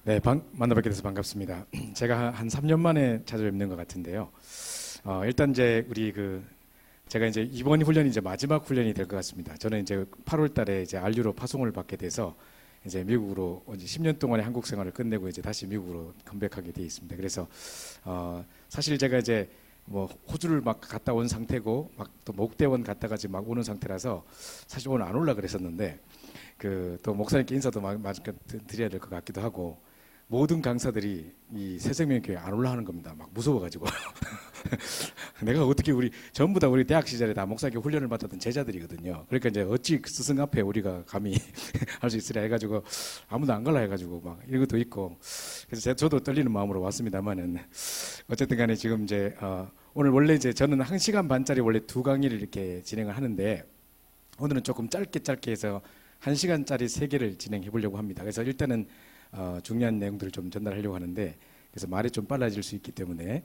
네, 만나뵙게 돼서 반갑습니다. 제가 한 3년 만에 찾아뵙는 것 같은데요. 일단 이제 제가 이제 이번 훈련이 이제 마지막 훈련이 될 것 같습니다. 저는 이제 8월 달에 이제 RU로 파송을 받게 돼서 이제 미국으로 이제 10년 동안의 한국 생활을 끝내고 이제 다시 미국으로 컴백하게 되어 있습니다. 그래서 사실 제가 이제 뭐 호주를 막 갔다 온 상태고 막 또 목대원 갔다가 지금 막 오는 상태라서 사실 오늘 안 올라 그랬었는데 또 목사님께 인사도 막 드려야 될 것 같기도 하고 모든 강사들이 이 새생명교회 안 올라가는 겁니다. 막 무서워가지고 내가 어떻게 전부 다 우리 대학 시절에 다 목사교 훈련을 받았던 제자들이거든요. 그러니까 이제 어찌 스승 앞에 우리가 감히 할 수 있으랴 해가지고 아무도 안 갈라 해가지고 막 이런 것도 있고 그래서 저도 떨리는 마음으로 왔습니다만은 어쨌든 간에 지금 이제 오늘 원래 이제 저는 1시간 반짜리 원래 2강의를 이렇게 진행을 하는데 오늘은 조금 짧게 해서 1시간짜리 3개를 진행해 보려고 합니다. 그래서 일단은 중요한 내용들을 좀 전달하려고 하는데 그래서 말이 좀 빨라질 수 있기 때문에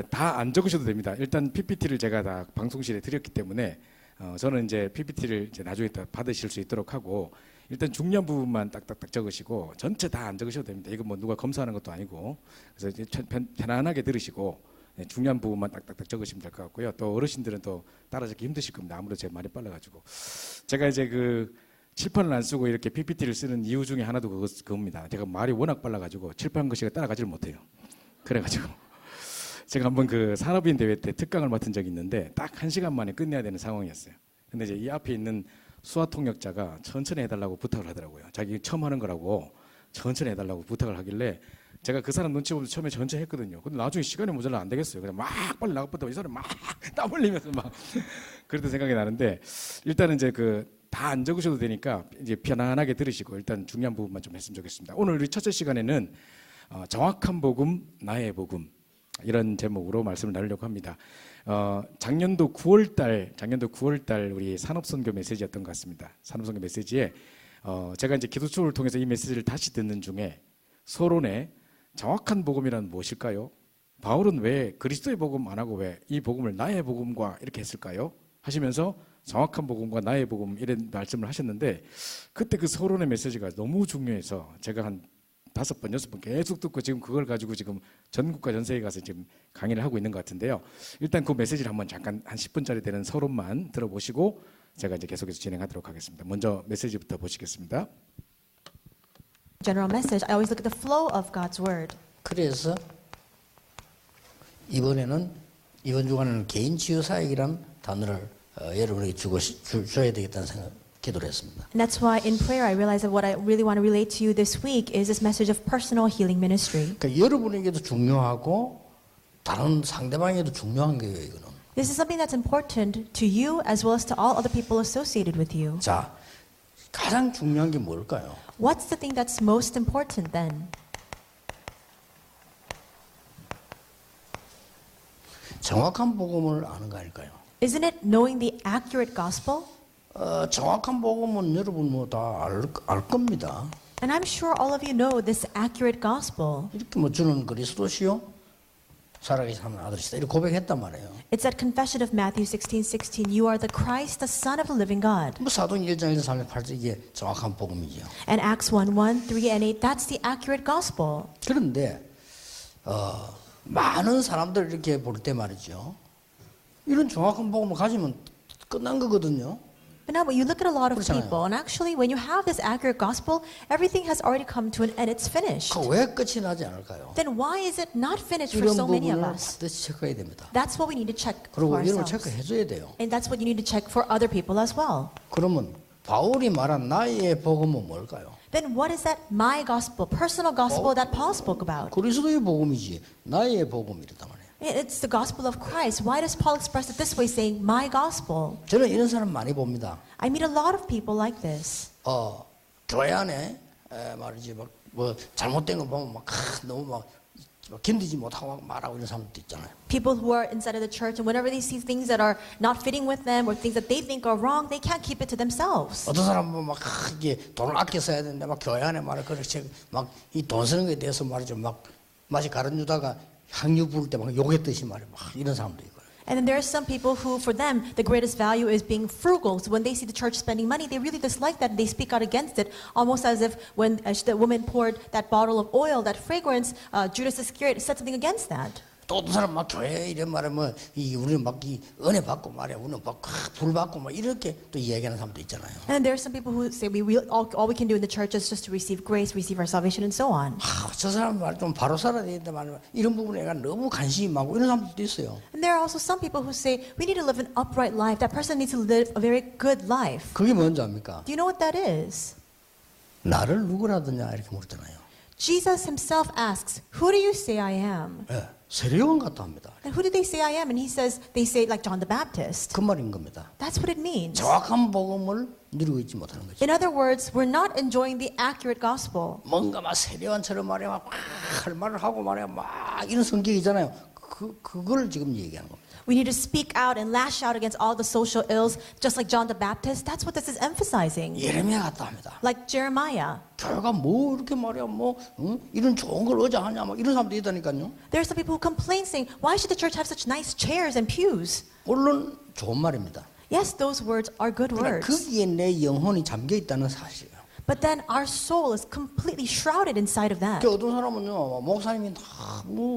다 안 적으셔도 됩니다. 일단 PPT를 제가 다 방송실에 드렸기 때문에 저는 이제 PPT를 이제 나중에 다 받으실 수 있도록 하고 일단 중요한 부분만 딱딱딱 적으시고 전체 다 안 적으셔도 됩니다. 이거 뭐 누가 검사하는 것도 아니고 그래서 이제 편안하게 들으시고 중요한 부분만 딱딱딱 적으시면 될 것 같고요. 또 어르신들은 또 따라 적기 힘드실 겁니다. 아무래도 제 말이 빨라가지고 제가 이제 칠판을 안 쓰고 이렇게 PPT를 쓰는 이유 중에 하나도 그겁니다. 제가 말이 워낙 빨라가지고 칠판 글씨가 따라가지를 못해요. 그래가지고 제가 한번 산업인 대회 때 특강을 맡은 적이 있는데 딱 1시간 만에 끝내야 되는 상황이었어요. 근데 이제 이 앞에 있는 수화 통역자가 천천히 해달라고 부탁을 하더라고요. 자기 처음 하는 거라고 천천히 해달라고 부탁을 하길래 제가 그 사람 눈치 보면서 처음에 천천히 했거든요. 근데 나중에 시간이 모자라 안 되겠어요. 그냥 막 빨리 나가보다 이 사람 막 땀 흘리면서 막 그랬던 생각이 나는데 일단은 이제 다 안 적으셔도 되니까 이제 편안하게 들으시고 일단 중요한 부분만 좀 했으면 좋겠습니다. 오늘 우리 첫째 시간에는 정확한 복음, 나의 복음 이런 제목으로 말씀을 나누려고 합니다. 작년도 9월달 우리 산업선교 메시지였던 것 같습니다. 산업선교 메시지에 제가 이제 기도초를 통해서 이 메시지를 다시 듣는 중에 서론에 정확한 복음이란 무엇일까요? 바울은 왜 그리스도의 복음 안 하고 왜 이 복음을 나의 복음과 이렇게 했을까요? 하시면서 정확한 복음과 나의 복음 이런 말씀을 하셨는데 그때 그 서론의 메시지가 너무 중요해서 제가 한 5번, 6번 계속 듣고 지금 그걸 가지고 지금 전국과 전 세계에 가서 지금 강의를 하고 있는 것 같은데요. 일단 그 메시지를 한번 잠깐 한 10분짜리 되는 서론만 들어보시고 제가 이제 계속해서 진행하도록 하겠습니다. 먼저 메시지부터 보시겠습니다. General message, I always look at the flow of God's word. 그래서 이번 주간에는 개인 치유 사역이란 단어를 여러분에게 줘야 되겠다는 기도를 했습니다. And that's why in prayer I realized that what I really want to relate to you this week is this message of personal healing ministry. 그러니까 여러분에게도 중요하고 다른 상대방에게도 중요한 거예요, 이거는. This is something that's important to you as well as to all other people associated with you. 자, 가장 중요한 게 뭘까요? What's the thing that's most important then? 정확한 복음을 아는 거 아닐까요? Isn't it knowing the accurate gospel? 정확한 복음은 여러분 뭐 다 알 겁니다. And I'm sure all of you know this accurate gospel. 이렇게 뭐 저는 그리스도시요 살아계신 하나님 아들이시다 이렇게 고백했단 말이에요. It's that confession of Matthew 16:16. You are the Christ, the Son of the living God. 뭐 사도행 1장 1절 3절 8절 이게 정확한 복음이죠. And Acts 1:1, 3, and 8. That's the accurate gospel. 그런데 많은 사람들 이렇게 볼 때 말이죠. 이런 정확한 복음을 가지면 끝난 거거든요. But now, when you look at a lot of 그렇잖아요. people, and actually, when you have this accurate gospel, everything has already come to an end. It's finished. 왜 끝이 나지 않을까요? Then why is it not finished for 이런 so many of 부분을 us? 반드시 체크해야 됩니다. That's what we need to check 그리고 for 여러분 ourselves. 체크해줘야 돼요. And that's what you need to check for other people as well. 그러면 바울이 말한 나의 복음은 뭘까요? Then what is that my gospel, personal gospel that Paul spoke about? 그리스도의 복음이지 나의 복음이랬단 말이에요. It's the gospel of Christ. Why does Paul express it this way, saying my gospel? 저는 이런 사람 많이 봅니다. I meet a lot of people like this. 교회 안에 말이지 뭐 잘못된 거 보면 막 너무 막 견디지 못하고 막 말하고 이런 사람도 있잖아요. People who are inside of the church, and whenever they see things that are not fitting with them or things that they think are wrong, they can't keep it to themselves. 어떤 사람은 막 이게 돈을 아껴 써야 되는데 막 교회 안에 말을 그렇게 막 이 돈 쓰는 거에 대해서 말이죠 막 마치 가르쳐주다가 향유 부을 때 막 욕했듯이 말이야 막 이런 사람도 있고. And then there are some people who, for them, the greatest value is being frugal. So when they see the church spending money, they really dislike that and they speak out against it, almost as if when the woman poured that bottle of oil, that fragrance, Judas Iscariot said something against that. 또 어떤 사람 막 교회 이런 말에 이 우리는 막 이 은혜 받고 말이야, 우리는 막불 받고 막 이렇게 또 이야기하는 사람도 있잖아요. And then there are some people who say all we can do in the church is just to receive grace, receive our salvation, and so on. 저 사람 말 좀 바로 살아야 되는데 말이야, 이런 부분에 내가 너무 관심이 많고 이런 사람들도 있어요. And there are also some people who say we need to live an upright life. That person needs to live a very good life. 그게 뭔지 압니까? Do you know what that is? 나를 누구라 하느냐 이렇게 물었잖아요. Jesus himself asks, "Who do you say I am?" 예, 세례요한 같다 합니다. And who do they say I am? And he says, they say like John the Baptist. 그 말인 겁니다. That's what it means. 정확한 복음을 누리고 있지 못하는 거죠. In other words, we're not enjoying the accurate gospel. 뭔가 막 세례요한처럼 말이야, 막 할 말을 하고 말이야, 막 이런 성격이잖아요. 그걸 지금 얘기하는 겁니다. We need to speak out and lash out against all the social ills, just like John the Baptist. That's what this is emphasizing. 예레미야 같다 합니다. Like Jeremiah. 교회가 뭐 이렇게 말이야, 이런 좋은 걸 어쩌하냐, 막 이런 사람도 있다니까요. There are some people who complain saying, why should the church have such nice chairs and pews? 물론 좋은 말입니다. Yes, those words are good 그러나 words. 거기에 내 영혼이 잠겨 있다는 사실이에요. But then our soul is completely shrouded inside of that. 그 어떤 사람은요, 목사님이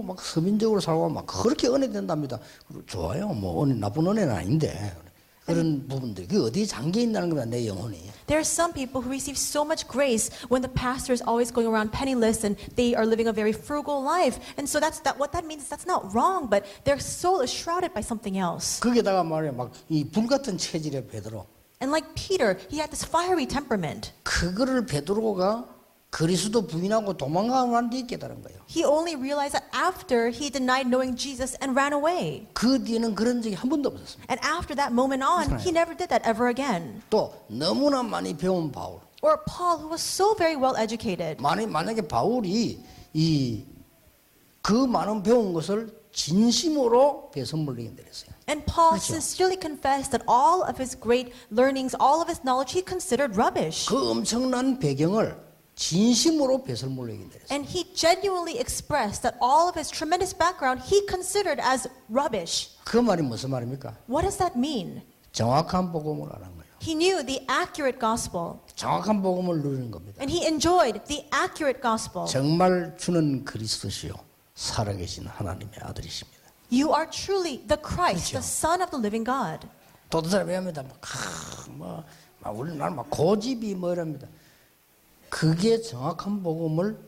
막 서민적으로 살고 막 그렇게 은혜 된답니다. 좋아요, 은혜, 나쁜 은혜는 아닌데 그런 부분들 그 어디에 잠겨 있다는 겁니다, 내 영혼이. There are some people who receive so much grace when the pastor is always going around penniless and they are living a very frugal life. And so what that means is that's not wrong, but their soul is shrouded by something else. 거기다가 말이야, 막 이 불같은 체질의 베드로. And like Peter, he had this fiery temperament. 그거를 베드로가 그리스도 부인하고 도망가는 뒤에 깨달은 거예요. He only realized that after he denied knowing Jesus and ran away. 그 뒤에는 그런 적이 한 번도 없었습니다. And after that moment on, he never did that ever again. 또 너무나 많이 배운 바울. Or Paul, who was so very well educated. 만약에 바울이 그 많은 배운 것을 진심으로 배설물리게 내렸어요. And Paul sincerely confessed that all of his great learnings, all of his knowledge, he considered rubbish. 그 엄청난 배경을 진심으로 배설물리게 내렸어요. And he genuinely expressed that all of his tremendous background he considered as rubbish. 그 말이 무슨 말입니까? What does that mean? 정확한 복음을 아는 거예요. He knew the accurate gospel. 정확한 복음을 누리는 겁니다. And he enjoyed the accurate gospel. 정말 주는 그리스도시요 살아계신 하나님의 아들이십니다. You are truly the Christ, 그렇죠. the Son of the living God. 또 어떤 사람이 합니다. 우리나라 막 고집이 이랍니다. 그게 정확한 복음을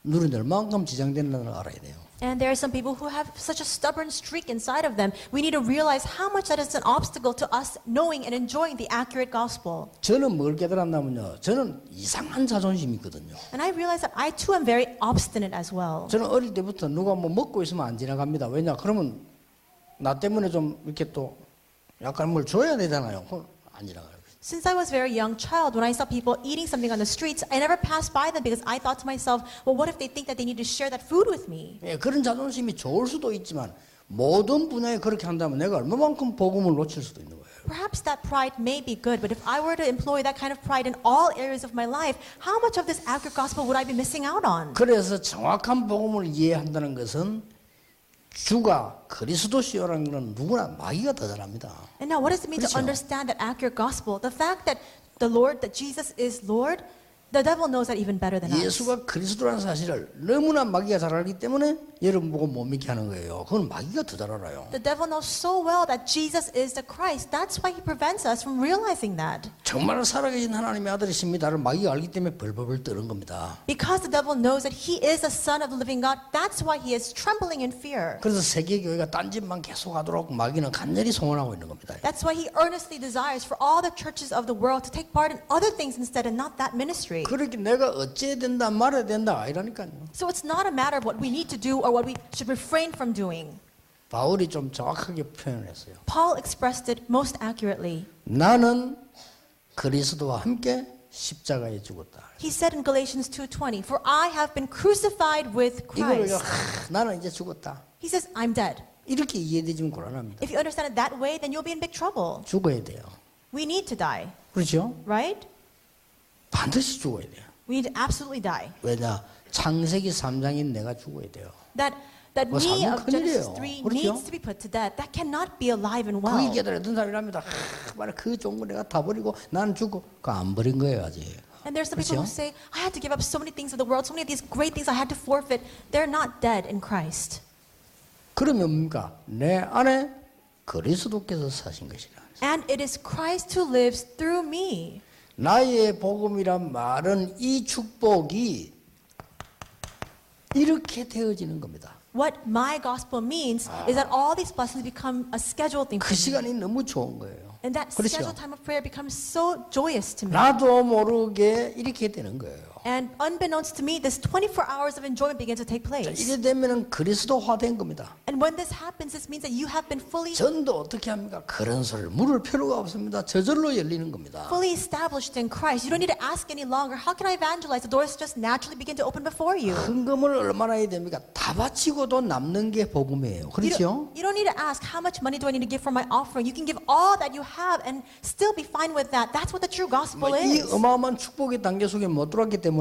누리는 얼만큼 지장되는지를 알아야 돼요. And there are some people who have such a stubborn streak inside of them. We need to realize how much that is an obstacle to us knowing and enjoying the accurate gospel. 저는 뭘 깨달았냐면요. 저는 이상한 자존심이 있거든요. And I realize that I too am very obstinate as well. 저는 어릴 때부터 누가 뭐 먹고 있으면 안 지나갑니다. 왜냐? 그러면 나 때문에 좀 이렇게 또 약간 뭘 줘야 되잖아요. 그럼 안 지나가요. Since I was a very young child, when I saw people eating something on the streets, I never passed by them because I thought to myself, well, what if they think that they need to share that food with me? 예, 그런 자존심이 좋을 수도 있지만 모든 분야에 그렇게 한다면 내가 얼마만큼 복음을 놓칠 수도 있는 거예요. Perhaps that pride may be good, but if I were to employ that kind of pride in all areas of my life, how much of this accurate gospel would I be missing out on? 그래서 정확한 복음을 이해한다는 것은 주가 그리스도시요라는 것은 누구나 마귀가 더 잘합니다. And now, what does it mean to 그렇죠. understand that accurate gospel? The fact that that Jesus is Lord, the devil knows that even better than us. 예수가 그리스도라는 사실을 너무나 마귀가 잘 알기 때문에 여러분 보고 못 믿게 하는 거예요. 그건 마귀가 더 잘 알아요. The devil knows so well that Jesus is the Christ. That's why he prevents us from realizing that. 정말 살아계신 하나님의 아들이십니다를 마귀가 알기 때문에 벌벌벌 떠는 겁니다. Because the devil knows that he is the Son of the living God, that's why he is trembling in fear. 그래서 세계교회가 딴 짓만 계속 하도록 마귀는 간절히 소원하고 있는 겁니다. That's why he earnestly desires for all the churches of the world to take part in other things instead and not that ministry. 그렇게 내가 어찌해야 된다 말해야 된다 아니라니까요. So it's not a matter of what we need to do or what we should refrain from doing. 바울이 좀 정확하게 표현했어요. Paul expressed it most accurately. 나는 그리스도와 함께 십자가에 죽었다. He said in Galatians 2:20, "For I have been crucified with 이걸 Christ." 나는 이제 죽었다. He says, "I'm dead." 이렇게 이해되지면 곤란합니다. If you understand it that way, then you'll be in big trouble. 죽어야 돼요. We need to die, 그렇죠? right? 반드시 죽어야 돼요. We need to absolutely die. 왜냐? 창세기 3장인 내가 죽어야 돼요. That that 그거 me 삶은 of Genesis 큰일이에요. 3 그렇죠? needs to be put to death. That cannot be alive and well. 그게 깨달았던 사람이랍니다. 말해 그 좋은 거 내가 다 버리고 나는 죽고 그거 안 버린 거예요 아직. And there's some people who 그렇죠? say, I had to give up so many things of the world, so many of these great things I had to forfeit. They're not dead in Christ. 그러면 뭡니까? 내 안에 그리스도께서 사신 것이라. And it is Christ who lives through me. 나의 복음이란 말은 이 축복이 이렇게 되어지는 겁니다. What my gospel means is that all these blessings become a scheduled thing 그 for me. 시간이 너무 좋은 거예요. And that 그렇죠? scheduled time of prayer becomes so joyous to me. 나도 모르게 이렇게 되는 거예요. And unbeknownst to me, this 24 hours of enjoyment begins to take 자, place. 이게 되면은 그리스도화된 겁니다. And when this happens, this means that you have been fully 전도 어떻게 합니까? 그런 소리를 물을 필요가 없습니다. 저절로 열리는 겁니다. fully established in Christ. You don't need to ask any longer, how can I evangelize? The doors just naturally begin to open before you. 헌금을 얼마나 해야 됩니까? 다 바치고도 남는 게 복음이에요. 그렇죠? You don't need to ask, how much money do I need to give for my offering? You can give all that you have and still be fine with that. That's what the true gospel 이 is. 어마어마한 축복의 단계 속에 못 들어왔기 때문에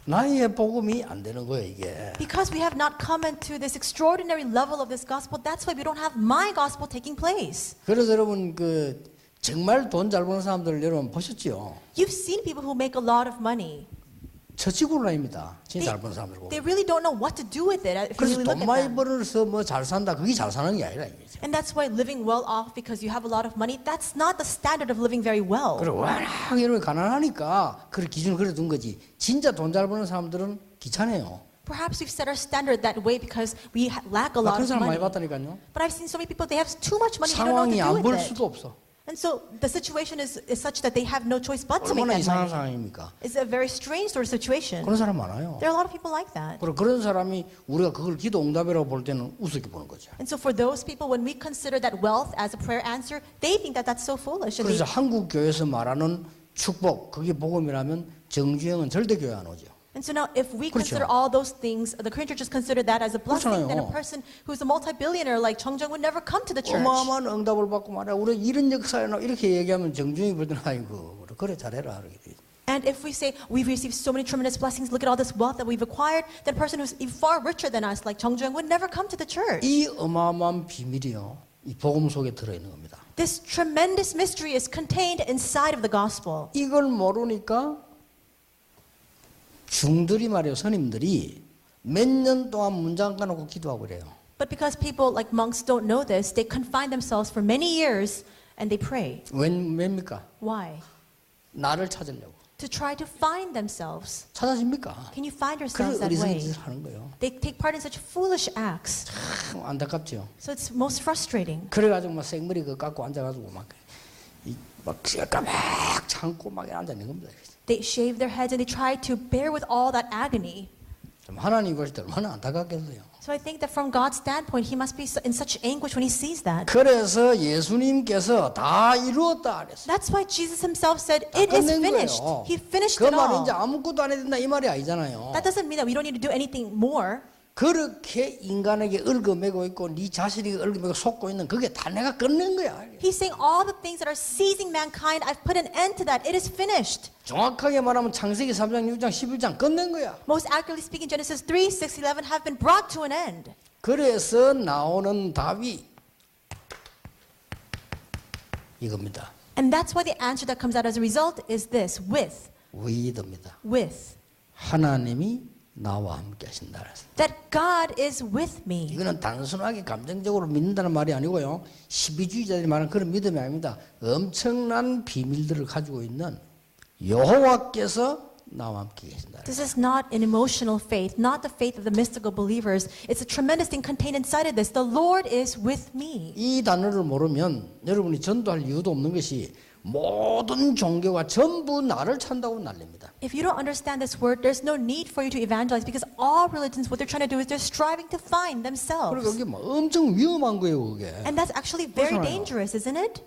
나의 복음이 안 되는 거예요, 이게. Because we have not come into this extraordinary level of this gospel, that's why we don't have my gospel taking place. 그래서 여러분 그 정말 돈 잘 버는 사람들 여러분 보셨죠? You've seen people who make a lot of money. 처치구로 다닙니다. 진짜 They, 잘 버는 사람들 보고. they really don't know what to do with it if you 그래서 really look 돈 at 많이 them. 벌어서 뭐 잘 산다. 그게 잘 사는 게 아니라 이거죠. And that's why living well off because you have a lot of money, that's not the standard of living very well. 그리고 워낙 이런 가난하니까 그 기준을 그래 둔 거지. 진짜 돈 잘 버는 사람들은 귀찮아요. Perhaps we've set our standard that way because we lack a 나 lot 그런 of 사람 많이 money. 봤다니까요. But I've seen so many people, they have too much money, they don't know what 상황이 to do 안 벌 with it. 수도 없어. And so the situation is such that they have no choice but to make 얼마나 that 이상한 money. 상황입니까? It's a very strange sort of situation. 그런 사람 많아요. There are a lot of people like that. 그리고 그런 사람이 우리가 그걸 기도 응답이라고 볼 때는 우습게 보는 거죠. And so for those people, when we consider that wealth as a prayer answer, they think that that's so foolish. And 그래서 한국 교회에서 말하는 축복, 그게 복음이라면 정주행은 절대 교회 안 오죠. so now if we 그렇죠. consider all those things, the Korean churches consider that as a blessing, then a 그렇잖아요. person who's a multi-billionaire like Chung Jung would never come to the church. 어마어마한 응답을 받고 말이야. 우리 이런 역사에 이렇게 얘기하면 정중히 보더니 아이고 그래 잘해라. 그렇게 돼. And if we say we've received so many tremendous blessings, look at all this wealth that we've acquired, then a person who's far richer than us, like Chung Jung, would never come to the church. 이 어마어마한 비밀이요. 이 복음 속에 들어있는 겁니다. This tremendous mystery is contained inside of the gospel. 이걸 모르니까 중들이 말이에요. 스님들이 몇 년 동안 문 잠가놓고 기도하고 그래요. But because people like monks don't know this, they confine themselves for many years and they pray. 왜입니까? Why? 나를 찾으려고. To try to find themselves. 찾아집니까? Can you find 그런 yourselves that 어리석은 way? 짓을 하는 거예요. They take part in such foolish acts. 참 안타깝죠. So it's most frustrating. 그래가지고 막 생머리 그 깎고 앉아가지고 막 까막 참고 막 앉아 있는 겁니다. They shave their heads and they try to bear with all that agony. 좀 하나님 보실 때 얼마나 안타깝겠어요. So I think that from God's standpoint, he must be in such anguish when he sees that. 그래서 예수님께서 다 이루었다 그랬어요. That's why Jesus himself said, 다 it is 끝낸 finished. 거예요. He finished 그 it 말이 all. 이제 아무것도 안 해야 된다 이 말이 아니잖아요. That doesn't mean that we don't need to do anything more. 그렇게 인간에게 얽어매고 있고 네 자신이 얽어매고 속고 있는 그게 다 내가 끝낸 거야. He's saying all the things that are seizing mankind, I've put an end to that. It is finished. 정확하게 말하면 창세기 3장, 6장, 11장 끝낸 거야. Most accurately speaking, Genesis 3, 6, 11 have been brought to an end. 그래서 나오는 답이 이겁니다. And that's why the answer that comes out as a result is this, 위드입니다. with. 하나님이 나와 함께 하신다 그랬어요. That God is with me. 이거는 단순하게 감정적으로 믿는다는 말이 아니고요. 시비주의자들이 말하는 그런 믿음이 아닙니다. 엄청난 비밀들을 가지고 있는 여호와께서 나와 함께 계신다. This is not an emotional faith, not the faith of the mystical believers. It's a tremendous thing contained inside of this. The Lord is with me. 이 단어를 모르면 여러분이 전도할 이유도 없는 것이 모든 종교가 전부 나를 찬다고 난립니다. If you don't understand this word, there's no need for you to evangelize because all religions, what they're trying to do is they're striving to find 그리고 themselves. 그게 뭐 엄청 위험한 거예요, 그게. And that's actually very 그렇잖아요. dangerous, isn't it?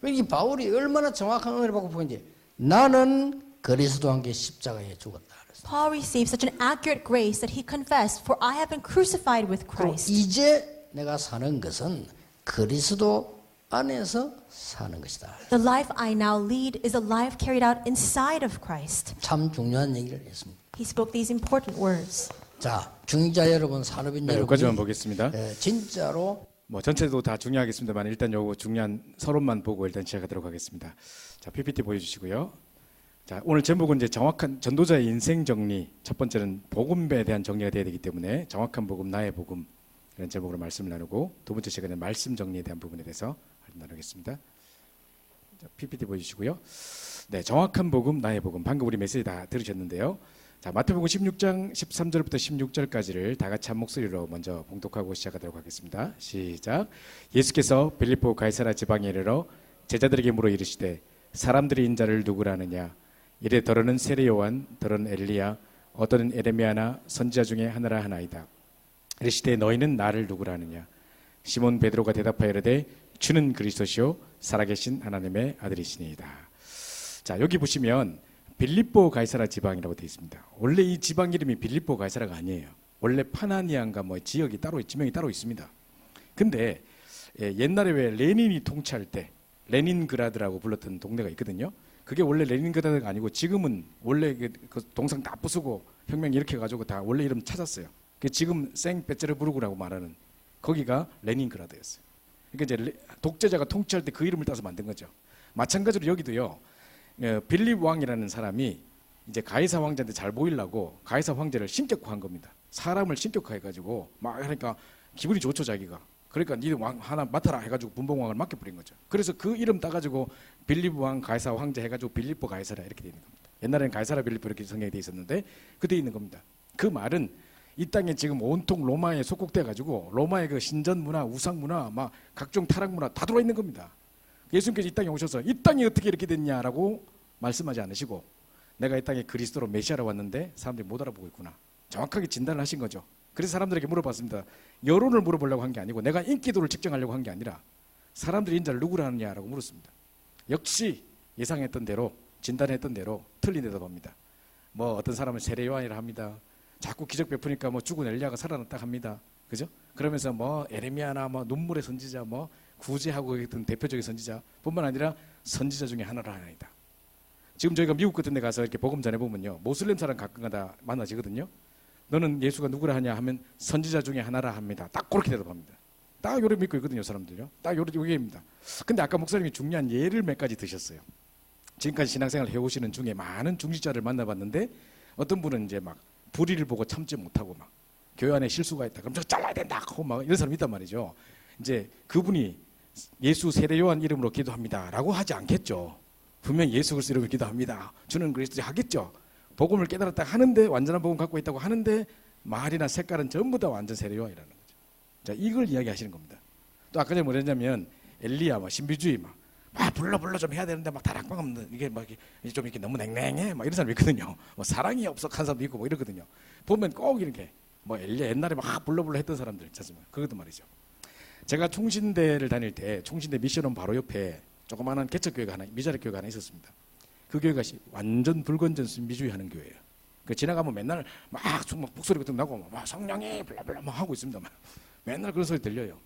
이 바울이 얼마나 정확한 은혜를 받고 보는지 나는 그리스도와 함께 십자가에 죽었다. 그랬어요. Paul received such an accurate grace that he confessed, for I have been crucified with 그리고 Christ. 이제 내가 사는 것은 그리스도 안에서 사는 것이다. The life I now lead is a life carried out inside of Christ. 참 중요한 얘기를 했습니다. He spoke these important words. 자, 중직자 여러분, 산업인 네, 여러분, 여기까지만 보겠습니다. 진짜로 뭐 전체도 다 중요하겠습니다만 일단 요거 중요한 서론만 보고 일단 시작하도록 하겠습니다. 자, PPT 보여주시고요. 자, 오늘 제목은 이제 정확한 전도자의 인생 정리. 첫 번째는 복음에 대한 정리가 돼야 되기 때문에 정확한 복음, 나의 복음 이런 제목으로 말씀을 나누고, 두 번째 시간에 말씀 정리에 대한 부분에 대해서 나누겠습니다. 자, PPT 보여주시고요. 네, 정확한 복음, 나의 복음. 방금 우리 메시지 다 들으셨는데요. 자, 마태복음 16장 13절부터 16절까지를 다 같이 한 목소리로 먼저 봉독하고 시작하도록 하겠습니다. 시작. 예수께서 빌립보 가이사라 지방에 이르러 제자들에게 물어 이르시되 사람들이 인자를 누구라 하느냐. 이래 더러는 세례 요한, 더러는 엘리야, 어떠는 에레미야나 선지자 중에 하나라 하나이다. 이르시되 너희는 나를 누구라 하느냐. 시몬 베드로가 대답하여 이르되 주는 그리스도시요 살아계신 하나님의 아들이시니이다. 자, 여기 보시면 빌립보 가이사라 지방이라고 되어 있습니다. 원래 이 지방 이름이 빌립보 가이사라가 아니에요. 원래 파나니안가 뭐 지역이 따로, 지명이 따로 있습니다. 근데 옛날에 왜 레닌이 통치할 때 레닌그라드라고 불렀던 동네가 있거든요. 그게 원래 레닌그라드가 아니고 지금은 원래 그 동상 다 부수고 혁명 일으켜가지고 다 원래 이름 찾았어요. 지금 생페테르부르크라고 말하는 거기가 레닌그라드였어요. 그러니까 이제 독재자가 통치할 때 그 이름을 따서 만든 거죠. 마찬가지로 여기도요. 빌립 왕이라는 사람이 이제 가이사 황제한테 잘 보이려고 가이사 황제를 신격화한 겁니다. 사람을 신격화해가지고 막 하니까 기분이 좋죠, 자기가. 그러니까 니들 왕 하나 맡아라 해가지고 분봉왕을 맡겨버린 거죠. 그래서 그 이름 따가지고 빌립 왕 가이사 황제 해가지고 빌립보 가이사라 이렇게 되어 있는 겁니다. 옛날에는 가이사라 빌립보 이렇게 성경이 되어 있었는데 그 되어 있는 겁니다. 그 말은 이 땅에 지금 온통 로마에 속국돼가지고 로마의 그 신전 문화, 우상 문화, 막 각종 타락 문화 다 들어와 있는 겁니다. 예수님께서 이 땅에 오셔서 이 땅이 어떻게 이렇게 됐냐라고 말씀하지 않으시고 내가 이 땅에 그리스도로 메시아로 왔는데 사람들이 못 알아보고 있구나. 정확하게 진단을 하신 거죠. 그래서 사람들에게 물어봤습니다. 여론을 물어보려고 한 게 아니고 내가 인기도를 측정하려고 한 게 아니라 사람들이 인자를 누구라 하느냐라고 물었습니다. 역시 예상했던 대로, 진단했던 대로 틀린 대답합니다. 뭐 어떤 사람은 세례 요한이라 합니다. 자꾸 기적 베푸니까 뭐 죽은 엘리야가 살아났다 합니다. 그죠? 그러면서 뭐 에레미야나 뭐 눈물의 선지자, 뭐 구제하고 있던 대표적인 선지자 뿐만 아니라 선지자 중에 하나라 하나이다. 지금 저희가 미국 같은 데 가서 이렇게 복음 전해보면요, 모슬렘 사람 가끔가다 만나지거든요. 너는 예수가 누구라 하냐 하면 선지자 중에 하나라 합니다. 딱 그렇게 대답합니다. 딱 요래 믿고 있거든요, 사람들요. 딱 요래입니다. 근데 아까 목사님이 중요한 예를 몇 가지 드셨어요. 지금까지 신앙생활 해오시는 중에 많은 중직자를 만나봤는데 어떤 분은 이제 막 불의를 보고 참지 못하고 막 교회 안에 실수가 있다. 그럼 저 잘라야 된다. 하고 막 이런 사람이 있단 말이죠. 이제 그분이 예수 세례 요한 이름으로 기도합니다라고 하지 않겠죠. 분명 예수 그리스도 이름으로 기도합니다. 주는 그리스도 하겠죠. 복음을 깨달았다 하는데 완전한 복음 갖고 있다고 하는데 말이나 색깔은 전부 다 완전 세례 요한이라는 거죠. 자, 이걸 이야기하시는 겁니다. 또 아까 전에 뭐랬냐면 엘리야 막 신비주의 막 불러 좀 해야 되는데 막 다락방 없는 이게 막 좀 이렇게 너무 냉랭해 막 이런 사람이 있거든요. 뭐 사랑이 없어한 사람도 있고 뭐 이러거든요. 보면 꼭 이렇게 뭐 엘리야 옛날에 막 불러 했던 사람들 있잖아요. 그것도 말이죠. 제가 총신대를 다닐 때 총신대 미션홈 바로 옆에 조그마한 개척교회가 하나, 미자립 교회가 하나 있었습니다. 그 교회가 완전 불건전 신비주의 하는 교회예요. 그 지나가면 맨날 막 목소리 같은 거 나고 막 성령이 블라블라 막 하고 있습니다. 막. 맨날 그런 소리 들려요.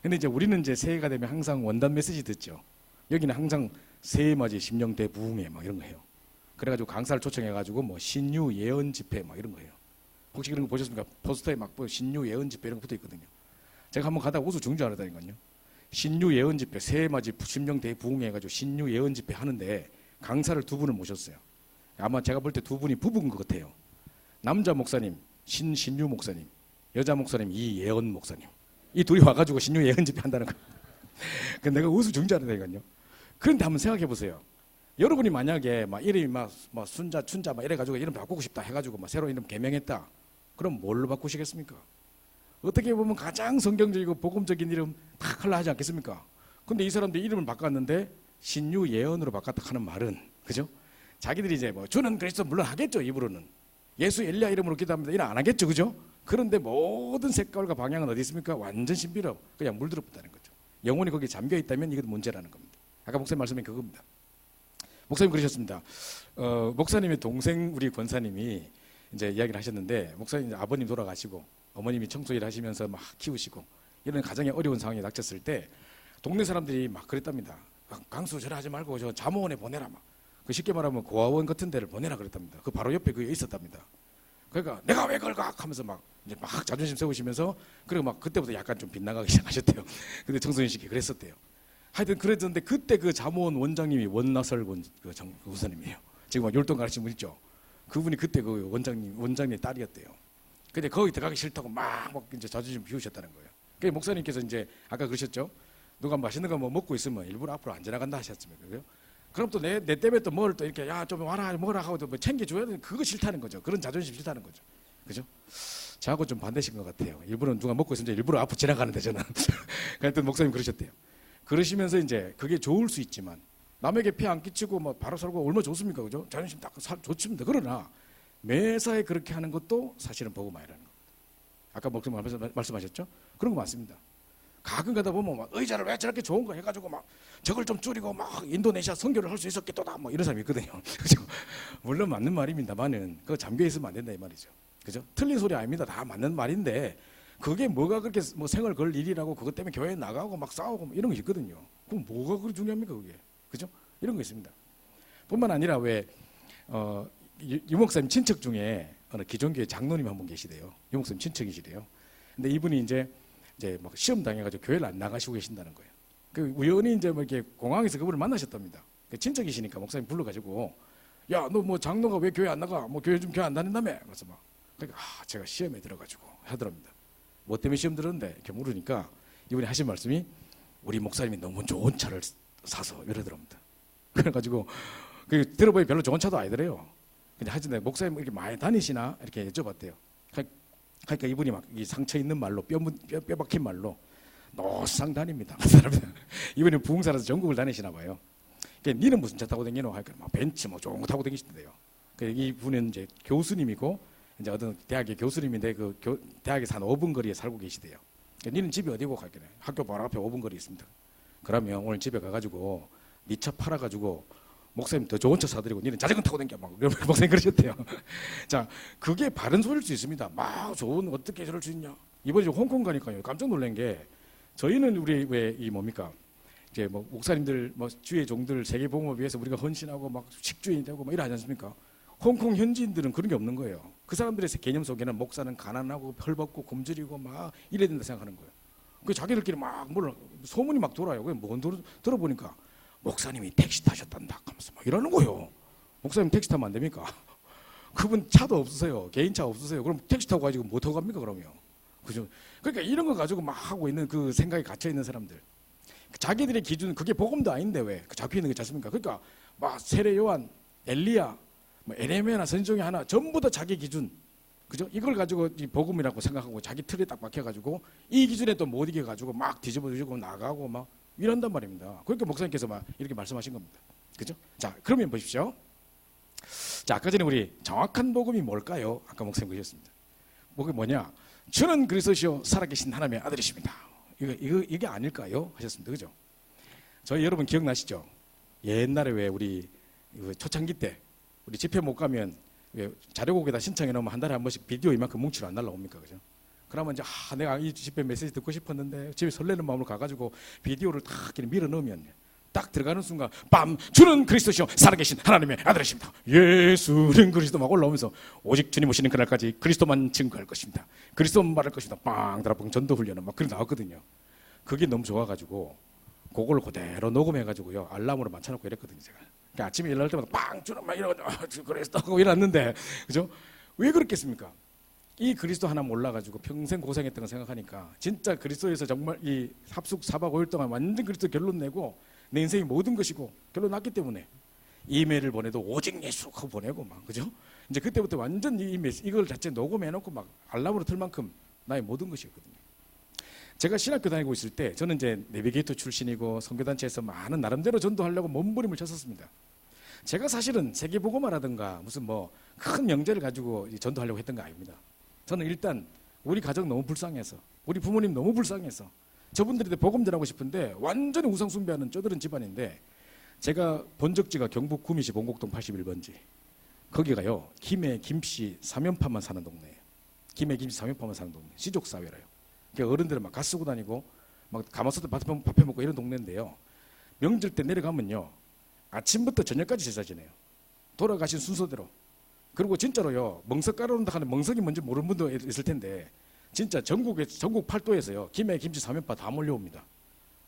근데 이제 우리는 이제 새해가 되면 항상 원단 메시지 듣죠. 여기는 항상 새해 맞이 심령대 부흥회 막 이런 거 해요. 그래가지고 강사를 초청해가지고 뭐 신유 예언 집회 막 이런 거 해요. 혹시 그런 거 보셨습니까? 포스터에 막 신유 예언 집회 이런 거 붙어 있거든요. 제가 한번 가다가 우수 중지 알았다니까요. 신유 예언 집회, 새해 맞이 심령대 부흥회 해가지고 신유 예언 집회 하는데 강사를 두 분을 모셨어요. 아마 제가 볼 때 두 분이 부부인 것 같아요. 남자 목사님 신유 목사님, 여자 목사님 이예언 목사님. 이 둘이 와가지고 신유 예언 집회 한다는 거. 근데 내가 우수 중지 알았다니까요. 그런데 한번 생각해 보세요. 여러분이 만약에 막 이름이 막 순자, 춘자 막 이래가지고 이름 바꾸고 싶다 해가지고 막 새로운 이름 개명했다. 그럼 뭘로 바꾸시겠습니까? 어떻게 보면 가장 성경적이고 복음적인 이름 다 하려 하지 않겠습니까? 근데 이 사람들이 이름을 바꿨는데 신유 예언으로 바꿨다 하는 말은, 그죠? 자기들이 이제 뭐 주는 그리스도 물론 하겠죠, 입으로는. 예수 엘리야 이름으로 기도합니다. 이런 안 하겠죠, 그죠? 그런데 모든 색깔과 방향은 어디 있습니까? 완전 신비로 그냥 물들었다는 거죠. 영혼이 거기에 잠겨 있다면 이건 문제라는 겁니다. 아까 목사님 말씀이 그겁니다. 목사님 그러셨습니다. 목사님의 동생 우리 권사님이 이제 이야기를 하셨는데, 목사님 아버님 돌아가시고 어머님이 청소 일 하시면서 막 키우시고 이런 가정에 어려운 상황에 닥쳤을 때 동네 사람들이 막 그랬답니다. 강수 저래 하지 말고 저 자모원에 보내라 막. 그 쉽게 말하면 고아원 같은 데를 보내라 그랬답니다. 그 바로 옆에 그게 있었답니다. 그러니까 내가 왜 그걸 가 하면서 막 이제 막 자존심 세우시면서 그리고 막 그때부터 약간 좀 빗나가기 시작하셨대요. 근데 청소년 시기 그랬었대요. 하여튼 그랬는데 그때 그 자모원 원장님이 원나설 원사님이에요. 지금 막 율동 가르치는 분 있죠. 그분이 그때 그 원장님 딸이었대요. 근데 거기 들어가기 싫다고 막 이제 자존심 비우셨다는 거예요. 그 목사님께서 이제 아까 그러셨죠. 누가 맛있는 거 뭐 먹고 있으면 일부러 앞으로 안 지나간다 하셨습니까? 그래요? 그럼 또 내 때문에 또 뭘 또 이렇게 야 좀 와라 먹어라 하고 뭐 챙겨줘야 되는 그거 싫다는 거죠. 그런 자존심 싫다는 거죠. 그죠? 저하고 좀 반대신 것 같아요. 일부러 누가 먹고 있으면 일부러 앞으로 지나가는데 저는. 그랬더니 목사님 그러셨대요. 그러시면서 이제 그게 좋을 수 있지만 남에게 피 안 끼치고 뭐 바로 살고 얼마나 좋습니까? 그죠? 자존심 딱 좋습니다. 그러나 매사에 그렇게 하는 것도 사실은 복음 아니라는 거. 아까 목사님 말씀하셨죠? 그런 거 맞습니다. 가끔 가다 보면 막 의자를 왜 저렇게 좋은 거 해가지고 막 저걸 좀 줄이고 막 인도네시아 선교를 할 수 있었겠다 뭐 이런 사람이 있거든요. 그죠? 물론 맞는 말입니다만은 그거 잠겨 있으면 안 된다 이 말이죠. 그죠? 틀린 소리 아닙니다. 다 맞는 말인데 그게 뭐가 그렇게 뭐 생을 걸 일이라고 그것 때문에 교회에 나가고 막 싸우고 뭐 이런 거 있거든요. 그럼 뭐가 그렇게 중요합니까 그게? 그죠? 이런 거 있습니다. 뿐만 아니라 왜 유목사님 친척 중에 어느 기존교회 장로님 한 분 계시대요. 유목사님 친척이시래요. 근데 이분이 이제 막 시험 당해가지고 교회를 안 나가시고 계신다는 거예요. 그 우연히 이제 뭐 이렇게 공항에서 그분을 만나셨답니다. 그 친척이시니까 목사님 불러가지고 야 너 뭐 장로가 왜 교회 안 나가? 뭐 교회 안 다닌다며? 그래서 막 그러니까 제가 시험에 들어가지고 하더랍니다. 뭐 때문에 시험 들었는데 이렇게 물으니까 이분이 하신 말씀이 우리 목사님이 너무 좋은 차를 사서 이러더랍니다. 그래가지고 그 들어보니 별로 좋은 차도 아니더래요. 근데 하여튼 목사님 이렇게 많이 다니시나 이렇게 여쭤봤대요. 그러니까 이분이 막 이 상처 있는 말로 뼈 박힌 말로 노상 다닙니다. 이분이 부흥사라서 전국을 다니시나 봐요. 그러니까 니는 무슨 차 타고 다니노? 하니까 막 벤츠 뭐 좋은 거 타고 다니시던데요. 이분은 이제 교수님이고 이제 어떤 대학의 교수님인데 그 대학에서 한 5분 거리에 살고 계시대요. 그러니까 니는 집이 어디고 갈게네. 학교 바로 앞에 5분 거리 있습니다. 그러면 오늘 집에 가가지고 니 차 팔아가지고 목사님 더 좋은 차 사드리고 니는 자전거 타고 다녀 막 목사님 그러셨대요. 자, 그게 바른 소리일 수 있습니다. 막 좋은 어떻게 저럴 수 있냐. 이번에 홍콩 가니까요 깜짝 놀란 게 저희는 우리 왜 이 뭡니까 이제 뭐 목사님들 뭐 주의 종들 세계 복음을 위해서 우리가 헌신하고 막 식주인이 되고 막 이러지 않습니까? 홍콩 현지인들은 그런 게 없는 거예요. 그 사람들의 개념 속에는 목사는 가난하고 헐벗고 굶주리고 막 이래야 된다 생각하는 거예요. 그 자기들끼리 막 몰라 소문이 막 돌아요. 그게 뭔 들어보니까 목사님이 택시 타셨단다 하면서 막 이러는 거예요. 목사님 택시 타면 안 됩니까? 그분 차도 없으세요. 개인차 없으세요. 그럼 택시 타고 가지고 뭐 타고 갑니까 그러면? 그죠? 그러니까 이런 거 가지고 막 하고 있는 그 생각에 갇혀 있는 사람들. 자기들의 기준 그게 복음도 아닌데 왜 잡혀 있는 게 않습니까? 그러니까 막 세례 요한, 엘리야, 뭐 에레미야나 선지종이 하나 전부 다 자기 기준. 그죠? 이걸 가지고 이 복음이라고 생각하고 자기 틀에 딱 박혀가지고 이 기준에 또 못 이겨가지고 막 뒤집어지고 나가고 막 이런단 말입니다. 그러니까 목사님께서 막 이렇게 말씀하신 겁니다. 그죠? 자, 그러면 보십시오. 자, 아까 전에 우리 정확한 복음이 뭘까요? 아까 목사님 그러셨습니다. 복음이 뭐냐? 주는 그리스도시요 살아계신 하나님의 아들이십니다. 이게 아닐까요? 하셨습니다. 그죠? 저희 여러분 기억나시죠? 옛날에 왜 우리 초창기 때 우리 집회 못 가면 왜 자료곡에다 신청해 놓으면 한 달에 한 번씩 비디오 이만큼 뭉치로 안 날라옵니까? 그죠? 그러면 이제 내가 이 집회 메시지 듣고 싶었는데 집에 설레는 마음으로 가가지고 비디오를 딱 밀어 넣으면 딱 들어가는 순간 빰 주는 그리스도시요 살아계신 하나님의 아들이십니다. 예수는 그리스도 막 올라오면서 오직 주님 오시는 그날까지 그리스도만 증거할 것입니다. 그리스도만 말할 것입니다. 빵 드라빵 전도 훈련은 막 그런 나왔거든요. 그게 너무 좋아가지고 그걸 그대로 녹음해가지고요 알람으로 맞춰놓고 이랬거든요. 제가 그러니까 아침에 일어날 때마다 빵 주는 막 이러고 그리스도 하고 일어났는데 그죠? 왜 그렇겠습니까? 이 그리스도 하나 몰라가지고 평생 고생했던 거 생각하니까 진짜 그리스도에서 정말 이 합숙 4박 5일 동안 완전 그리스도 결론 내고 내 인생이 모든 것이고 결론 났기 때문에 이메일을 보내도 오직 예수 하고 보내고 막 그죠? 이제 그때부터 완전 이걸 자체 녹음해놓고 막 알람으로 틀 만큼 나의 모든 것이었거든요. 제가 신학교 다니고 있을 때 저는 이제 내비게이터 출신이고 선교단체에서 많은 나름대로 전도하려고 몸부림을 쳤었습니다. 제가 사실은 세계복음화라든가 무슨 뭐 큰 명제를 가지고 전도하려고 했던 거 아닙니다. 저는 일단 우리 가정 너무 불쌍해서 우리 부모님 너무 불쌍해서 저분들한테 복음 전하고 싶은데 완전히 우상 숭배하는 쩌들은 집안인데 제가 본적지가 경북 구미시 봉곡동 81번지 거기가요 김해 김씨 3연파만 사는 동네예요. 김해 김씨 3연파만 사는 동네 시족사회라요. 그러니까 어른들은 막 갓 쓰고 다니고 막 가마솥에 밥해 먹고 이런 동네인데요. 명절 때 내려가면요 아침부터 저녁까지 제사 지내요. 돌아가신 순서대로 그리고 진짜로요, 멍석 깔아놓는다 하는 멍석이 뭔지 모르는 분도 있을 텐데 진짜 전국 팔도에서요 김해, 김치, 삼연파 다 몰려옵니다.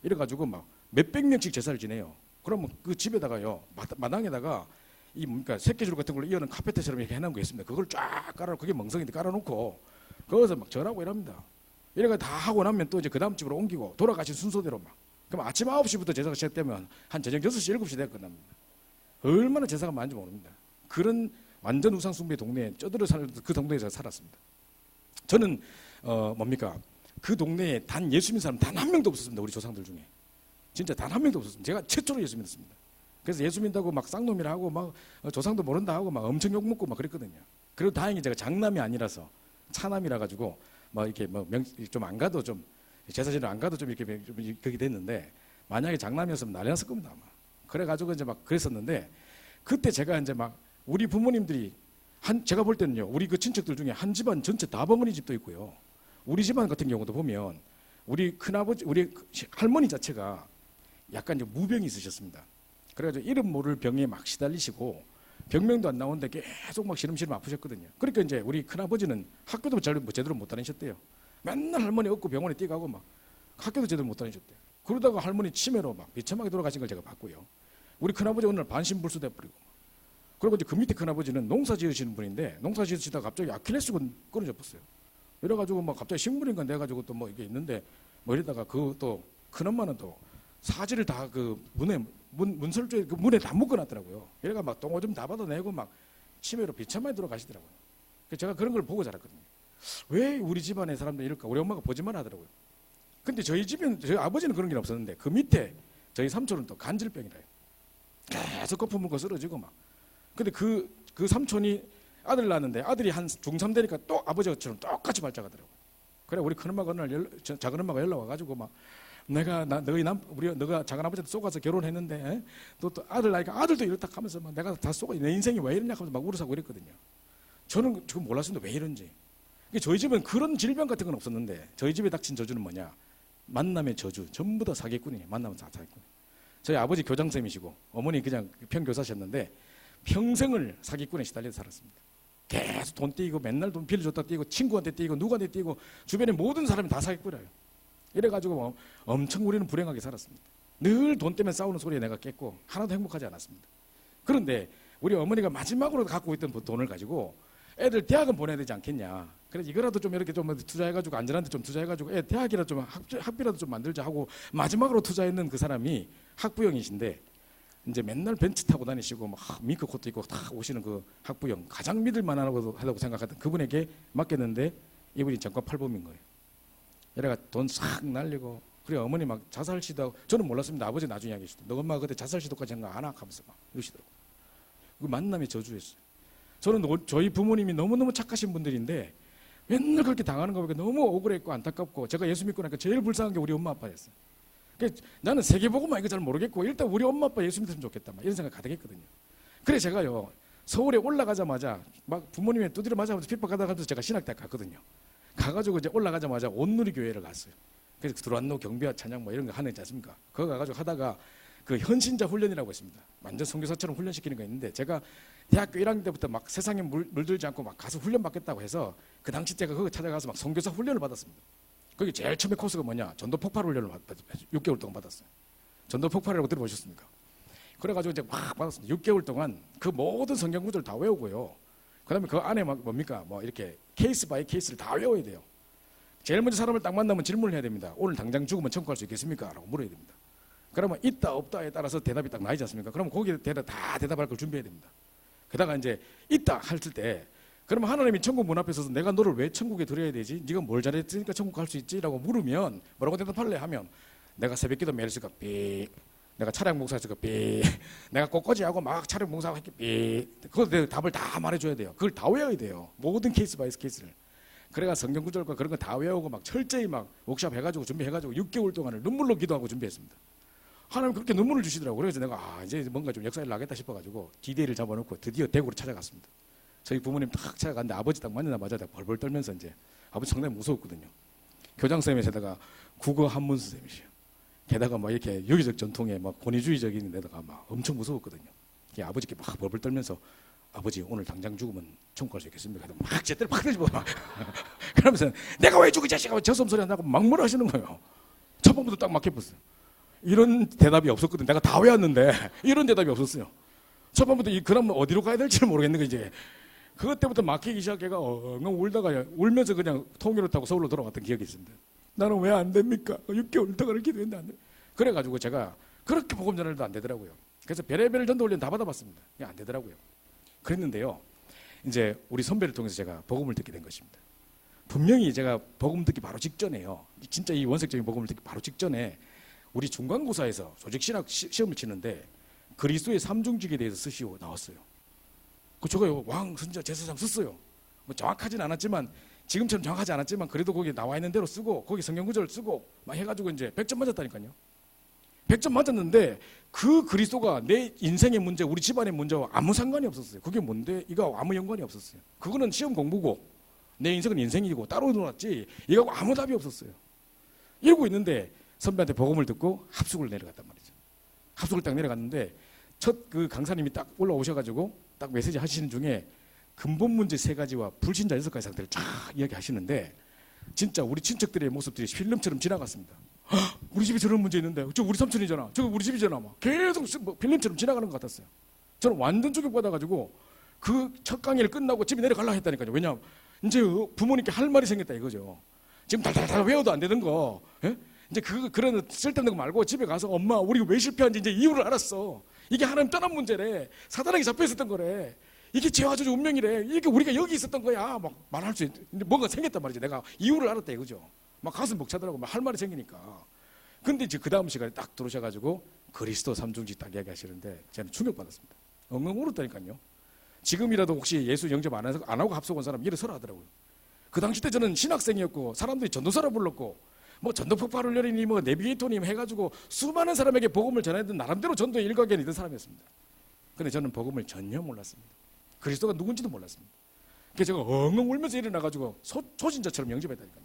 이래가지고 막 몇백 명씩 제사를 지내요. 그러면 그 집에다가요 마당에다가 이 뭡니까 새끼줄 같은 걸로 이어는 카페트처럼 이렇게 해놓은 거 있습니다. 그걸 쫙 깔아, 그게 멍석인데 깔아놓고 거기서 막 절하고 이럽니다. 이래가 다 하고 나면 또 이제 그 다음 집으로 옮기고 돌아가신 순서대로 막. 그럼 아침 9시부터 제사가 시작되면 한 저녁 6시, 7시 되고 끝납니다. 얼마나 제사가 많은지 모릅니다. 그런 완전 우상숭배 동네에 쩌들어 살 그 동네에서 살았습니다. 저는 뭡니까 그 동네에 단 예수 믿는 사람 단 한 명도 없었습니다. 우리 조상들 중에 진짜 단 한 명도 없었습니다. 제가 최초로 예수 믿었습니다. 그래서 예수 믿다고 막 쌍놈이라 하고 막 조상도 모른다 하고 막 엄청 욕 먹고 막 그랬거든요. 그리고 다행히 제가 장남이 아니라서 차남이라 가지고 막 이렇게 뭐 좀 안 가도 좀 제사지를 안 가도 좀 이렇게 좀 그렇게 됐는데 만약에 장남이었으면 난리 났을 겁니다 아마. 그래가지고 이제 막 그랬었는데 그때 제가 이제 막 우리 부모님들이 제가 볼 때는요 우리 그 친척들 중에 한 집안 전체 다 버무린 집도 있고요. 우리 집안 같은 경우도 보면 우리 큰아버지, 우리 할머니 자체가 약간 이제 무병이 있으셨습니다. 그래가지고 이름 모를 병에 막 시달리시고 병명도 안 나오는데 계속 막 시름시름 아프셨거든요. 그러니까 이제 우리 큰아버지는 학교도 제대로 못 다니셨대요. 맨날 할머니 업고 병원에 뛰가고 막 학교도 제대로 못 다니셨대요. 그러다가 할머니 치매로 막 비참하게 돌아가신 걸 제가 봤고요. 우리 큰아버지 어느 날 반신불수돼 버리고 그리고 이제 그 밑에 큰아버지는 농사 지으시는 분인데 농사 지으시다가 갑자기 아킬레스건 끊어져 버렸어요. 이래가지고 막 갑자기 식물인가 내가지고 또 뭐 이게 있는데 뭐 이러다가 그 또 큰엄마는 또 사지를 다 그 문설주에 그 문에 다 묶어놨더라고요. 이래가 막 똥오줌 다 받아내고 막 치매로 비참하게 돌아가시더라고요. 그래서 제가 그런 걸 보고 자랐거든요. 왜 우리 집안의 사람들이 이럴까? 우리 엄마가 보지만 하더라고요. 근데 저희 집은 저희 아버지는 그런 게 없었는데 그 밑에 저희 삼촌은 또 간질병이래요. 계속 거품 물고 쓰러지고 막. 근데 그 삼촌이 아들 낳았는데 아들이 한 중3 되니까 또 아버지처럼 똑같이 발작하더라고요. 그래 우리 큰엄마가 어느 날 작은 엄마가 연락 와가지고 막 너가 작은 아버지한테 속아서 결혼했는데 또 아들 나니까 아들도 이렇다 하면서 막 내가 다 속아 내 인생이 왜 이러냐 하면서 막 울어서고 이랬거든요. 저는 지금 몰랐습니다. 왜 이런지. 저희 집은 그런 질병 같은 건 없었는데 저희 집에 닥친 저주는 뭐냐? 만남의 저주. 전부 다 사기꾼이에요. 만나면 다 사기꾼. 저희 아버지 교장선생님이시고 어머니 그냥 평교사셨는데 평생을 사기꾼에 시달려 살았습니다. 계속 돈 띄고 맨날 돈 빌려줬다 띄고 친구한테 띄고 누구한테 띄고 주변에 모든 사람이 다 사기꾼이에요. 이래가지고 뭐 엄청 우리는 불행하게 살았습니다. 늘 돈 때문에 싸우는 소리에 내가 깼고 하나도 행복하지 않았습니다. 그런데 우리 어머니가 마지막으로 갖고 있던 돈을 가지고 애들 대학은 보내야 되지 않겠냐. 그래서 이거라도 좀 이렇게 좀 투자해가지고 안전한 데 좀 투자해가지고 애 대학이라도 좀 학비라도 좀 만들자 하고 마지막으로 투자했는 그 사람이 학부형이신데 이제 맨날 벤츠 타고 다니시고 막 밍크 코트 입고 다 오시는 그 학부형 가장 믿을 만하다고 생각하던 그분에게 맡겼는데 이분이 전과 팔범인 거예요. 이래가 돈 싹 날리고 그래 어머니 막 자살 시도 저는 몰랐습니다. 아버지 나중에 이야기하시더라고요. 너 엄마가 그때 자살 시도까지 한 거 안 하면서 막 이러시더라고요. 그 만남의 저주였어요. 저는 저희 부모님이 너무너무 착하신 분들인데 맨날 그렇게 당하는 거 보니까 너무 억울했고 안타깝고 제가 예수 믿고 나니까 제일 불쌍한 게 우리 엄마 아빠였어요. 나는 세계복음만 이거 잘 모르겠고 일단 우리 엄마 아빠 예수 믿으면 좋겠다 막 이런 생각 가득했거든요. 그래 제가요 서울에 올라가자마자 막 부모님의 두드려 맞아가면서 핍박하다가 제가 신학대학 갔거든요. 가가지고 이제 올라가자마자 온누리 교회를 갔어요. 그래서 들어왔노 경배와 찬양 뭐 이런 거 하는 지 않습니까? 그거 가가지고 하다가 그 현신자 훈련이라고 있습니다. 완전 선교사처럼 훈련시키는 거 있는데 제가 대학교 1학년 때부터 막 세상에 물들지 않고 막 가서 훈련 받겠다고 해서 그 당시 제가 그거 찾아가서 막 선교사 훈련을 받았습니다. 거기 제일 처음에 코스가 뭐냐? 전도 폭발 훈련을 6개월 동안 받았어요. 전도 폭발이라고 들어보셨습니까? 그래가지고 이제 막 받았습니다. 6개월 동안 그 모든 성경 구절을 다 외우고요. 그다음에 그 안에 막 뭡니까? 뭐 이렇게 케이스 바이 케이스를 다 외워야 돼요. 제일 먼저 사람을 딱 만나면 질문을 해야 됩니다. 오늘 당장 죽으면 천국 갈 수 있겠습니까? 라고 물어야 됩니다. 그러면 있다 없다에 따라서 대답이 딱 나이지 않습니까? 그러면 거기에 다 대답할 걸 준비해야 됩니다. 게다가 이제 있다 할 때 그러면 하나님이 천국 문 앞에 서서 내가 너를 왜 천국에 들여야 되지? 네가 뭘 잘했으니까 천국 갈 수 있지? 라고 물으면 뭐라고 대답할래? 하면 내가 새벽기도 매일 했으니까 삐 내가 차량 봉사했으니까 삐 내가 꽃꽂이하고 막 차량 봉사하고 했기 삐 그걸 답을 다 말해줘야 돼요. 그걸 다 외워야 돼요. 모든 케이스 바이 케이스를. 그래가 성경 구절과 그런 거 다 외우고 막 철저히 막 워크숍 해가지고 준비해가지고 6개월 동안을 눈물로 기도하고 준비했습니다. 하나님 그렇게 눈물을 주시더라고요. 그래서 내가 이제 뭔가 좀 역사를 나겠다 싶어가지고 디데이를 잡아놓고 드디어 대구로 찾아갔습니다. 저희 부모님 딱 찾아갔는데 아버지 딱 만나자마자 벌벌 떨면서 이제 아버지 상당히 무서웠거든요. 교장선생님에다가 국어 한문 선생님이시요. 게다가 막 이렇게 유교적 전통에 막 권위주의적인 데다가 막 엄청 무서웠거든요. 아버지께 막 벌벌 떨면서 아버지 오늘 당장 죽으면 천국 갈 수 있겠습니까? 막 제대로 팍 들고 막 그러면서 내가 왜 죽이 자식아 저섬 소리 한다고 막 뭐라 하시는 거예요. 첫 번부터 딱 막혀버렸어요. 이런 대답이 없었거든. 내가 다 외웠는데 이런 대답이 없었어요. 첫 번부터 그럼 어디로 가야 될지를 모르겠는 거 이제. 그것 때부터 막히기 시작해가 엉엉 울다가 울면서 그냥 통일을 타고 서울로 돌아갔던 기억이 있습니다. 나는 왜 안 됩니까? 6개월 동안을 기도했는데 안 돼. 그래가지고 제가 그렇게 복음 전할도 안 되더라고요. 그래서 별의별 전도 훈련 다 받아봤습니다. 안 되더라고요. 그랬는데요. 이제 우리 선배를 통해서 제가 복음을 듣게 된 것입니다. 분명히 제가 복음 듣기 바로 직전에요. 진짜 이 원색적인 복음을 듣기 바로 직전에 우리 중간고사에서 조직신학 시험을 치는데 그리스도의 삼중직에 대해서 쓰시오 나왔어요. 그 제가 왕, 선지자, 제사장 썼어요. 뭐 정확하진 않았지만 지금처럼 정확하지 않았지만 그래도 거기 나와 있는 대로 쓰고 거기 성경 구절을 쓰고 막 해가지고 이제 100점 맞았다니까요. 100점 맞았는데 그 그리스도가 내 인생의 문제, 우리 집안의 문제와 아무 상관이 없었어요. 그게 뭔데? 이거 아무 연관이 없었어요. 그거는 시험 공부고 내 인생은 인생이고 따로 놀았지 이거하고 아무 답이 없었어요. 이러고 있는데 선배한테 복음을 듣고 합숙을 내려갔단 말이죠. 합숙을 딱 내려갔는데 첫 그 강사님이 딱 올라오셔가지고 딱 메시지 하시는 중에 근본 문제 3가지와 불신자 6가지 상태를 쫙 이야기하시는데 진짜 우리 친척들의 모습들이 필름처럼 지나갔습니다. 우리 집에 저런 문제 있는데 저 우리 삼촌이잖아. 저 우리 집이잖아. 막 계속 필름처럼 지나가는 것 같았어요. 저는 완전 충격받아가지고 그 첫 강의를 끝나고 집에 내려가려고 했다니까요. 왜냐하면 이제 부모님께 할 말이 생겼다 이거죠. 지금 달달달 외워도 안 되는 거. 예? 이제 그런 쓸데없는 거 말고 집에 가서 엄마 우리가 왜 실패한지 이제 이유를 알았어. 이게 하나님 떠난 문제래. 사단에게 잡혀 있었던 거래. 이게 죄와 저주 운명이래. 이게 우리가 여기 있었던 거야. 막 말할 수 있는데 뭔가 생겼단 말이지. 내가 이유를 알았다 이거죠. 막 가슴 벅차더라고. 막 할 말이 생기니까. 근데 이제 그 다음 시간에 딱 들어오셔가지고 그리스도 삼중직 딱 이야기하시는데 저는 충격받았습니다. 엉엉 울었다니까요. 지금이라도 혹시 예수 영접 안 하고 합숙 온 사람 일어서라 하더라고요. 그 당시 때 저는 신학생이었고 사람들이 전도사를 불렀고 뭐 전도 폭발 훈련이니 뭐 내비게이터님 해가지고 수많은 사람에게 복음을 전하던 나름대로 전도의 일각에 있던 사람이었습니다. 근데 저는 복음을 전혀 몰랐습니다. 그리스도가 누군지도 몰랐습니다. 그래서 제가 엉엉 울면서 일어나가지고 초신자처럼 영접했다니까요.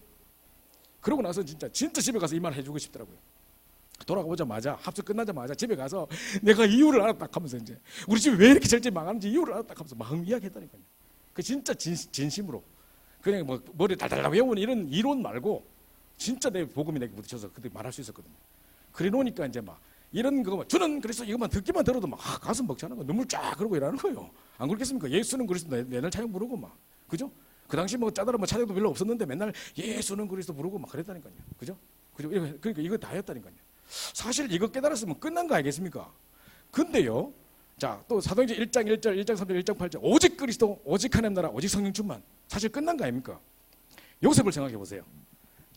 그러고 나서 진짜 집에 가서 이 말 해주고 싶더라고요. 돌아가보자마자 합숙 끝나자마자 집에 가서 내가 이유를 알았다 하면서 이제 우리 집이 왜 이렇게 절제 망하는지 이유를 알았다 하면서 막 이야기했다니까요. 그 진짜 진심으로 그냥 뭐 머리 달달달 외우는 이런 이론 말고 진짜 내 복음이 내게 부딪혀서 그때 말할 수 있었거든요. 그래 놓으니까 이제 막 이런 거 저는 그래서 이것만 듣기만 들어도 막 가슴 벅차는 거 눈물 쫙 흐르고 이러는 거예요. 안 그렇겠습니까? 예수는 그리스도 맨날 찬양 부르고 막 그죠? 그 당시 뭐 짜다라 뭐 찬양도 별로 없었는데 맨날 예수는 그리스도 부르고 막 그랬다니까요. 그죠? 그러니까 이거 다였다니까요. 사실 이거 깨달았으면 끝난 거 아니겠습니까? 근데요. 자, 또 사도행전 1장 1절, 1장 3절, 1장 8절 오직 그리스도, 오직 하나님 나라, 오직 성령 충만. 사실 끝난 거 아닙니까? 요셉을 생각해 보세요.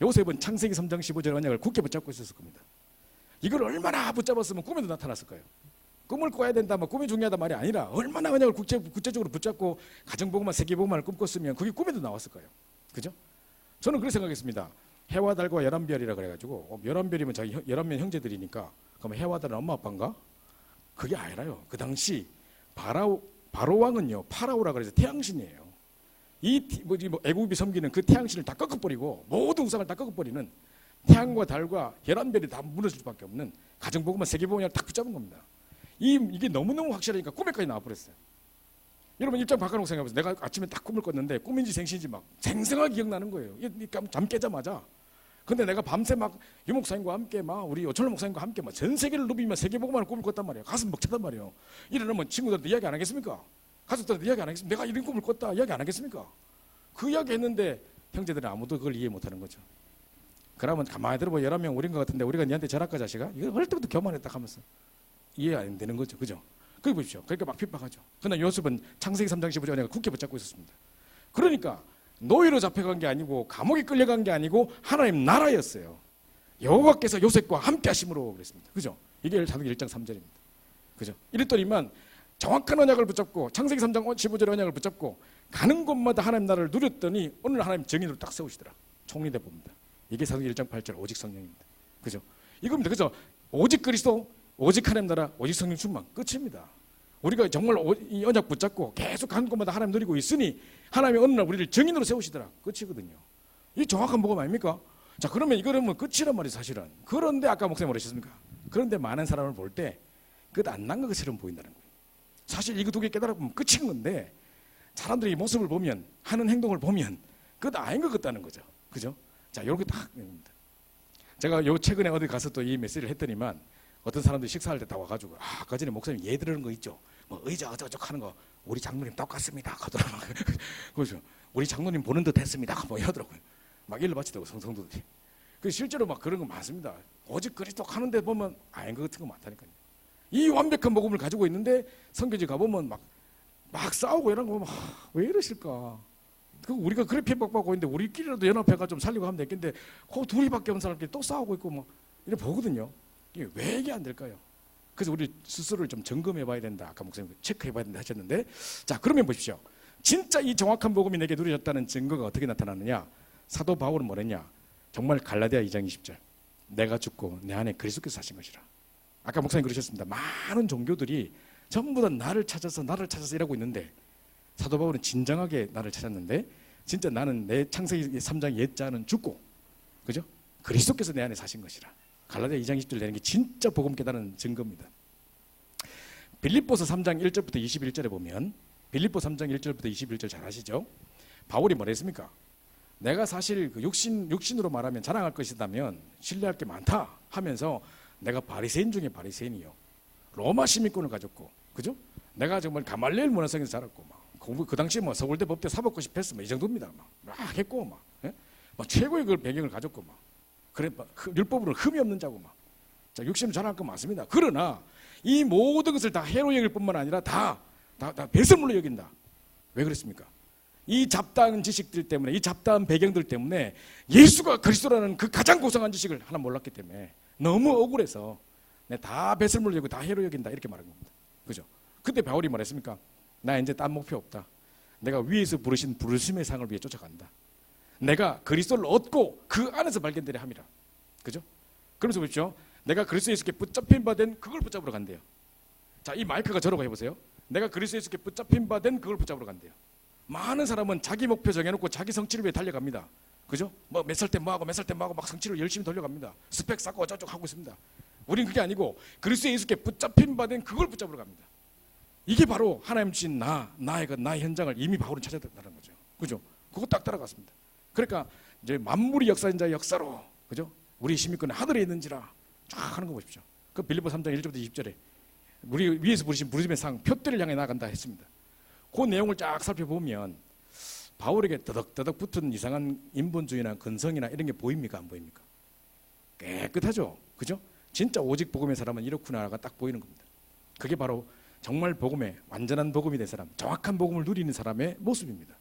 요셉은 창세기 3장 15절 언약을 굳게 붙잡고 있었을 겁니다. 이걸 얼마나 붙잡았으면 꿈에도 나타났을 거예요. 꿈을 꿔야 된다, 뭐 꿈이 중요하다 말이 아니라 얼마나 언약을 구체적으로 붙잡고 가정복음만 세계복음만을 꿈꿨으면 그게 꿈에도 나왔을 거예요. 그죠? 저는 그렇게 생각했습니다. 해와 달과 11별이라 그래가지고 11별이면 자기 11명 형제들이니까 그럼 해와 달은 엄마 아빠인가? 그게 아니라요. 그 당시 바로 왕은요 파라오라 그래서 태양신이에요. 애국이 섬기는 그 태양신을 다 꺾어버리고 모든 우상을 다 꺾어버리는 태양과 달과 11별이 다 무너질 수밖에 없는 가정복음만 세계복음을 딱 붙잡은 겁니다. 이게 너무너무 확실하니까 꿈에까지 나와버렸어요. 여러분 입장 바꿔놓고 생각해보세요. 내가 아침에 딱 꿈을 꿨는데 꿈인지 생신인지 막 생생하게 기억나는 거예요. 잠 깨자마자. 근데 내가 밤새 막 유목사님과 함께 막 우리 오철로 목사님과 함께 막 전 세계를 누비며 세계복음만을 꿈을 꿨단 말이에요. 가슴 벅차단 말이에요. 이러면 친구들한테 이야기 안 하겠습니까? 가족들한테 이야기 안 하겠습니까? 내가 이런 꿈을 꿨다 이야기 안 하겠습니까? 그 이야기 했는데 형제들은 아무도 그걸 이해 못하는 거죠. 그러면 가만히 들어보면 11명 우린 것 같은데 우리가 니한테 전학가 자식아? 이거 어릴 때부터 교만했다 하면서 이해 안 되는 거죠. 그죠? 그게 보십시오. 그러니까 막 핍박하죠. 그러나 요셉은 창세기 3장 15절 내가 굳게 붙잡고 있었습니다. 그러니까 노예로 잡혀간 게 아니고 감옥에 끌려간 게 아니고 하나님 나라였어요. 여호와께서 요셉과 함께 하심으로 그랬습니다. 그죠? 이게 사도기 1장 3절입니다. 그죠? 이랬더니만 정확한 언약을 붙잡고 창세기 3장 15절의 언약을 붙잡고 가는 곳마다 하나님 나라를 누렸더니 오늘 하나님 정인으로 딱 세우시더라. 총리대 봅니다. 이게 사도기 1장 8절 오직 성령입니다. 그죠? 이겁니다. 그죠? 오직 그리스도, 오직 하나님 나라, 오직 성령 충만 끝입니다. 우리가 정말 이 언약 붙잡고 계속 가는 곳마다 하나님 누리고 있으니 하나님이 어느 날 우리를 정인으로 세우시더라. 끝이거든요. 이 정확한 복음 아닙니까? 자, 그러면 이거는 끝이란 말이에요, 사실은. 그런데 아까 목사님 뭐라셨습니까? 그런데 많은 사람을 볼 때 끝 안 난 것처럼 보인다는 거예요. 사실 이거 두 개 깨달아보면 끝인 건데 사람들이 모습을 보면 하는 행동을 보면 그것 아닌 것 같다는 거죠. 그죠? 자, 이렇게 딱 됩니다. 제가 요 최근에 어디 가서 또 이 메시지를 했더니만 어떤 사람들이 식사할 때 다 와가지고 아까 전에 목사님 예 들으는 거 있죠. 뭐 의자 어쩌고저쩌고 하는 거 우리 장로님 똑같습니다. 하더라고요. 그렇죠. 우리 장로님 보는 듯 했습니다. 뭐 이러더라고요. 막 일러 바치더라고 성도들이. 그 실제로 막 그런 거 많습니다. 오직 그리스도 하는데 보면 아닌 것 같은 거 많다니까요. 이 완벽한 복음을 가지고 있는데 성교지 가보면 막 싸우고 이런 거 보면 왜 이러실까? 그 우리가 그래 핍박받고 있는데 우리끼리라도 연합해가 좀 살리고 하면 되겠는데 그 둘이밖에 없는 사람끼리 또 싸우고 있고 뭐 이래 보거든요. 이게 왜 이게 안 될까요? 그래서 우리 스스로를 좀 점검해봐야 된다. 아까 목사님 체크해봐야 된다 하셨는데, 자 그러면 보십시오. 진짜 이 정확한 복음이 내게 누려졌다는 증거가 어떻게 나타나느냐? 사도 바울은 뭐랬냐? 정말 갈라디아 2장 20절 내가 죽고 내 안에 그리스도께서 사신 것이라. 아까 목사님 그러셨습니다. 많은 종교들이 전부 다 나를 찾아서 일하고 있는데 사도 바울은 진정하게 나를 찾았는데 진짜 나는 내 창세기 3장 옛자는 죽고, 그죠? 그리스도께서 내 안에 사신 것이라. 갈라디아 2장 20절 내는 게 진짜 복음 깨달은 증거입니다. 빌립보서 3장 1절부터 21절에 보면 빌립보 3장 1절부터 21절 잘 아시죠? 바울이 뭐랬습니까? 내가 사실 그 육신으로 말하면 자랑할 것이 있다면 신뢰할 게 많다 하면서 내가 바리새인 중에 바리새인이요. 로마 시민권을 가졌고, 그죠? 내가 정말 가말리엘 문화성에서 자랐고, 막 공부 그 당시 뭐 서울대 법대 사법고시 패스 뭐 이 정도입니다. 막 했고 막, 예? 막 최고의 그 배경을 가졌고 막 그래 율법으로 흠이 없는 자고 막. 자, 육신을 자랑할 건 맞습니다. 그러나 이 모든 것을 다 해로 여길 뿐만 아니라 다 배설물로 여긴다. 왜 그렇습니까? 이 잡다한 지식들 때문에, 이 잡다한 배경들 때문에 예수가 그리스도라는 그 가장 고상한 지식을 하나 몰랐기 때문에 너무 억울해서 다 배설물로 여기고 다 해로 여긴다 이렇게 말한 겁니다. 그죠? 그때 바울이 말했습니까? 나 이제 딴 목표 없다. 내가 위에서 부르신 부르심의 상을 위해 쫓아간다. 내가 그리스도를 얻고 그 안에서 발견되려 함이라. 그죠? 그러면서 보십시오. 내가 그리스도 예수께 붙잡힌 바 된 그걸 붙잡으러 간대요. 자, 이 마이크가 저러고 해보세요. 내가 그리스도 예수께 붙잡힌 바 된 그걸 붙잡으러 간대요. 많은 사람은 자기 목표 정해놓고 자기 성취를 위해 달려갑니다. 그죠? 뭐 몇 살 때 뭐하고 몇 살 때 뭐하고 막 성취를 열심히 돌려갑니다. 스펙 쌓고 어쩌고 하고 있습니다. 우린 그게 아니고 그리스도 예수께 붙잡힌 바 된 그걸 붙잡으러 갑니다. 이게 바로 하나님 주신 나의 현장을 이미 바울은 찾아냈다는 거죠. 그죠? 그거 딱 따라갔습니다. 그러니까 이제 만물이 역사인 자의 역사로, 그죠? 우리 시민권은 하늘에 있는지라 쫙 하는 거 보십시오. 그 빌립보 3장 1절부터 20절에 우리 위에서 부르신 부르심의 상 표대를 향해 나간다 했습니다. 그 내용을 쫙 살펴보면 바울에게 더덕더덕 붙은 이상한 인본주의나 근성이나 이런 게 보입니까? 안 보입니까? 깨끗하죠. 그죠? 진짜 오직 복음의 사람은 이렇구나가 딱 보이는 겁니다. 그게 바로 정말 복음의 완전한 복음이 된 사람, 정확한 복음을 누리는 사람의 모습입니다.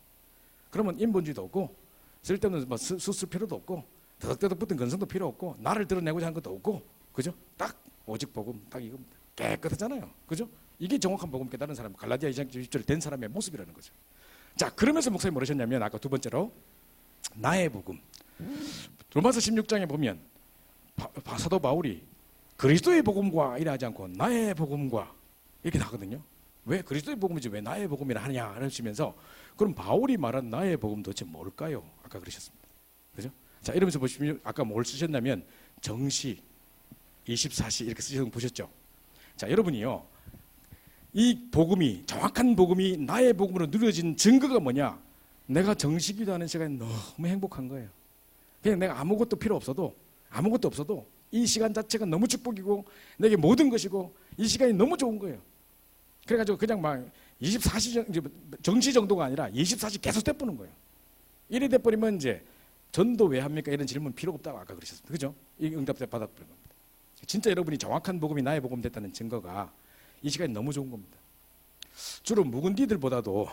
그러면 인본주의도 없고 쓸데없는 뭐 수술 필요도 없고 더덕더덕 붙은 근성도 필요 없고 나를 드러내고자 하는 것도 없고, 그죠? 딱 오직 복음 딱 이겁니다. 깨끗하잖아요. 그죠? 이게 정확한 복음 깨달은 사람, 갈라디아 2장 20절 된 사람의 모습이라는 거죠. 자, 그러면서 목사님 뭐라셨냐면 아까 두 번째로 나의 복음. 로마서 16장에 보면 사도 바울이 그리스도의 복음과 이래 하지 않고 나의 복음과 이렇게 나거든요. 왜 그리스도의 복음이지 왜 나의 복음이라 하냐 하시면서 그럼 바울이 말한 나의 복음 도대체 뭘까요? 아까 그러셨습니다. 그죠? 자, 이러면서 보시면 아까 뭘 쓰셨냐면 정시 24시 이렇게 쓰셔서 보셨죠? 자, 여러분이요. 이 복음이 정확한 복음이 나의 복음으로 누려진 증거가 뭐냐? 내가 정시기도 하는 시간이 너무 행복한 거예요. 그냥 내가 아무것도 필요 없어도 이 시간 자체가 너무 축복이고 내게 모든 것이고 이 시간이 너무 좋은 거예요. 그래가지고 그냥 막 24시 정시 정도가 아니라 24시 계속 떼뿌는 거예요. 이래 돼버리면 이제 전도 왜 합니까? 이런 질문 필요가 없다고 아까 그러셨습니다. 그죠? 이 응답 받아버린 겁니다. 진짜 여러분이 정확한 복음이 나의 복음 됐다는 증거가 이 시간이 너무 좋은 겁니다. 주로 묵은디들보다도,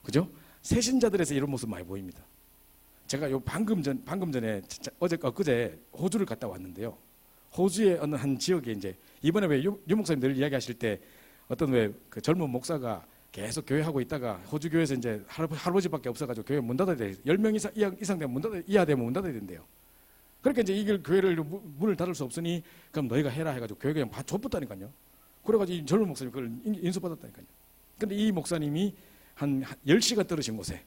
그죠? 새신자들에서 이런 모습 많이 보입니다. 제가 방금 전에 엊그제 호주를 갔다 왔는데요. 호주의 어느 한 지역에 이제 이번에 왜 유 목사님 늘 이야기하실 때 어떤 왜 그 젊은 목사가 계속 교회 하고 있다가 호주 교회에서 이제 할아버지밖에 없어가지고 교회 문 닫아야 돼. 10명 이상 되면 이하 되면 문 닫아야 된대요. 그러니까 이제 이걸 교회를 문을 닫을 수 없으니 그럼 너희가 해라 해가지고 교회 그냥 줬다니까요. 그래가지고 이 젊은 목사님 그걸 인수받았다니까요. 근데 이 목사님이 한 10시간 떨어진 곳에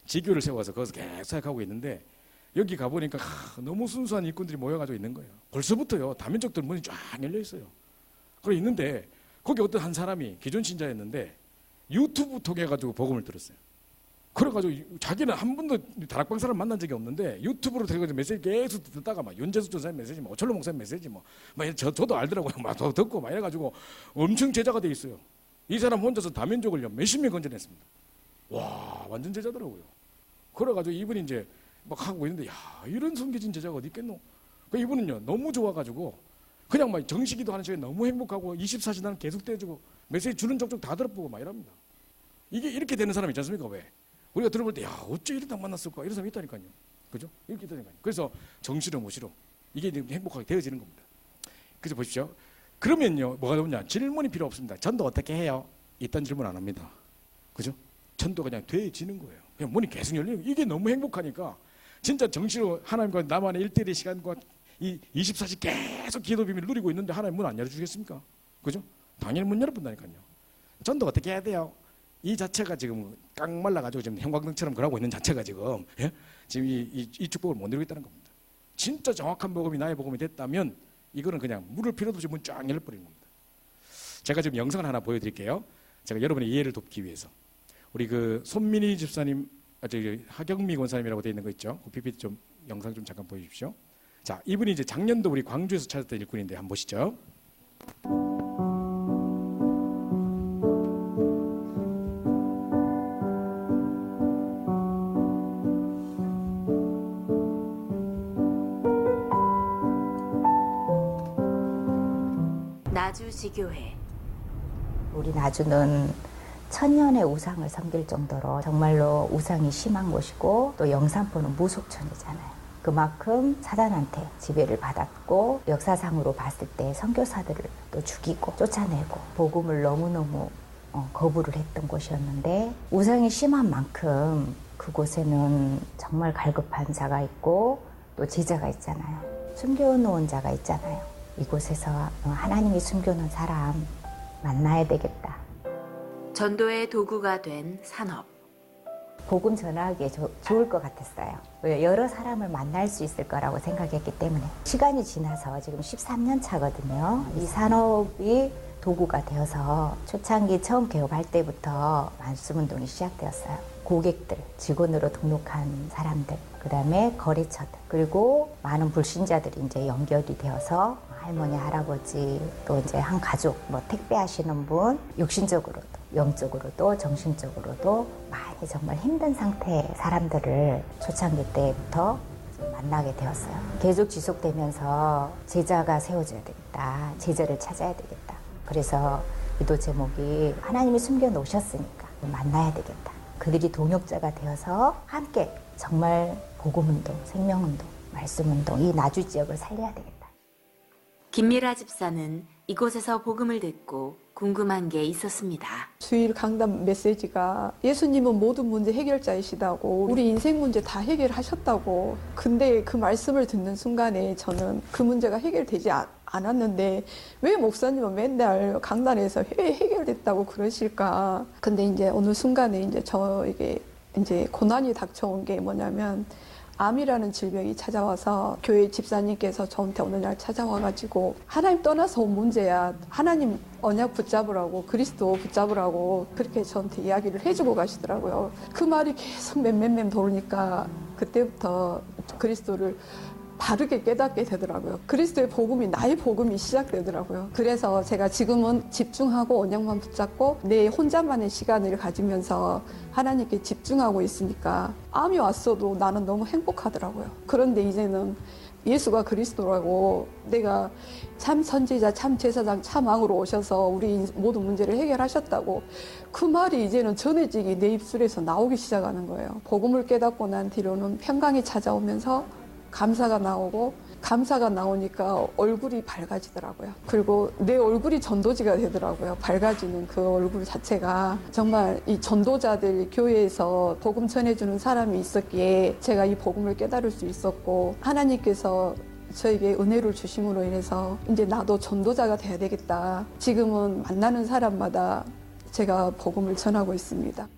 지교를 세워서 거기서 계속 사역하고 있는데 여기 가보니까 너무 순수한 일꾼들이 모여가지고 있는 거예요. 벌써부터요 다민족들 문이 쫙 열려 있어요. 그래 있는데 거기 어떤 한 사람이 기존 신자였는데 유튜브 통해 가지고 복음을 들었어요. 그래가지고 자기는 한 번도 다락방 사람 만난 적이 없는데 유튜브로 돼가지고 메시지 계속 듣다가 막 윤재수 전사님 메시지, 뭐 오철로 목사님 메시지, 막 저도 알더라고요. 막 듣고 막 이래가지고 엄청 제자가 돼 있어요. 이 사람 혼자서 다민족을 몇십 명 건져냈습니다. 와, 완전 제자더라고요. 그래가지고 이분이 이제 막 하고 있는데, 야, 이런 섬겨진 제자가 어디 있겠노? 그 이분은요 너무 좋아가지고 그냥 막 정식기도 하는 시간에 너무 행복하고 24시간 계속 떼주고 메시지 주는 족족 다 들어보고 막 이럽니다. 이게 이렇게 되는 사람이 있지 않습니까? 왜? 우리가 들어볼 때, 야, 어째 이런 딱 만났을까? 이런 사람이 있다니까요. 그죠? 이렇게 있다니까요. 그래서 정시로 모시로 이게 행복하게 되어지는 겁니다. 그래서 보십시오. 그러면요, 뭐가 되냐? 질문이 필요 없습니다. 전도 어떻게 해요? 이딴 질문 안 합니다. 그죠? 전도가 그냥 되어지는 거예요. 그냥 문이 계속 열리는 거예요. 이게 너무 행복하니까 진짜 정시로 하나님과 나만의 1대1의 시간과 이 24시 계속 기도 비밀을 누리고 있는데 하나님 문 안 열어주겠습니까? 그죠? 당연히 문 열어본다니까요. 전도 어떻게 해야 돼요? 이 자체가 지금 깡 말라가지고 지금 형광등처럼 그러고 있는 자체가 지금, 예? 지금 이 축복을 못 누리고 있다는 겁니다. 진짜 정확한 복음이 나의 복음이 됐다면 이거는 그냥 물을 필요도 없이 문 쫙 열어버리는 겁니다. 제가 지금 영상을 하나 보여드릴게요. 제가 여러분의 이해를 돕기 위해서. 우리 그 손민희 집사님, 저기 하경미 권사님이라고 되어 있는 거 있죠? 그 PPT 좀 영상 좀 잠깐 보여주십시오. 자, 이분이 이제 작년도 우리 광주에서 찾았던 일꾼인데 한번 보시죠. 나주지교회. 우리 나주는 천년의 우상을 섬길 정도로 정말로 우상이 심한 곳이고 또 영산포는 무속촌이잖아요. 그만큼 사단한테 지배를 받았고 역사상으로 봤을 때 선교사들을 또 죽이고 쫓아내고 복음을 너무너무 거부를 했던 곳이었는데 우상이 심한 만큼 그곳에는 정말 갈급한 자가 있고 또 제자가 있잖아요. 숨겨놓은 자가 있잖아요. 이곳에서 하나님이 숨겨놓은 사람 만나야 되겠다. 전도의 도구가 된 산업. 복음 전하기에 좋을 것 같았어요. 여러 사람을 만날 수 있을 거라고 생각했기 때문에. 시간이 지나서 지금 13년 차거든요. 이 산업이 도구가 되어서 초창기 처음 개업할 때부터 말씀운동이 시작되었어요. 고객들, 직원으로 등록한 사람들, 그 다음에 거래처들, 그리고 많은 불신자들이 이제 연결이 되어서 할머니, 할아버지, 또 이제 한 가족, 뭐 택배 하시는 분, 육신적으로도, 영적으로도, 정신적으로도 많이 정말 힘든 상태의 사람들을 초창기 때부터 만나게 되었어요. 계속 지속되면서 제자가 세워져야 되겠다. 제자를 찾아야 되겠다. 그래서 기도 제목이 하나님이 숨겨놓으셨으니까 만나야 되겠다. 그들이 동역자가 되어서 함께 정말 복음운동, 생명운동, 말씀운동, 이 나주 지역을 살려야 되겠다. 김미라 집사는 이곳에서 복음을 듣고 궁금한 게 있었습니다. 주일 강단 메시지가 예수님은 모든 문제 해결자이시다고, 우리 인생 문제 다 해결하셨다고. 근데 그 말씀을 듣는 순간에 저는 그 문제가 해결되지 않았는데 왜 목사님은 맨날 강단에서 왜 해결됐다고 그러실까. 근데 이제 어느 순간에 이제 저에게 이제 고난이 닥쳐온 게 뭐냐면, 암이라는 질병이 찾아와서 교회 집사님께서 저한테 어느 날 찾아와가지고 하나님 떠나서 온 문제야, 하나님 언약 붙잡으라고, 그리스도 붙잡으라고 그렇게 저한테 이야기를 해주고 가시더라고요. 그 말이 계속 맴맴맴 도르니까 그때부터 그리스도를 바르게 깨닫게 되더라고요. 그리스도의 복음이 나의 복음이 시작되더라고요. 그래서 제가 지금은 집중하고 언약만 붙잡고 내 혼자만의 시간을 가지면서 하나님께 집중하고 있으니까 암이 왔어도 나는 너무 행복하더라고요. 그런데 이제는 예수가 그리스도라고, 내가 참 선지자, 참 제사장, 참 왕으로 오셔서 우리 모든 문제를 해결하셨다고, 그 말이 이제는 전해지기 내 입술에서 나오기 시작하는 거예요. 복음을 깨닫고 난 뒤로는 평강이 찾아오면서 감사가 나오고, 감사가 나오니까 얼굴이 밝아지더라고요. 그리고 내 얼굴이 전도지가 되더라고요. 밝아지는 그 얼굴 자체가. 정말 이 전도자들, 교회에서 복음 전해주는 사람이 있었기에 제가 이 복음을 깨달을 수 있었고, 하나님께서 저에게 은혜를 주심으로 인해서 이제 나도 전도자가 돼야 되겠다. 지금은 만나는 사람마다 제가 복음을 전하고 있습니다.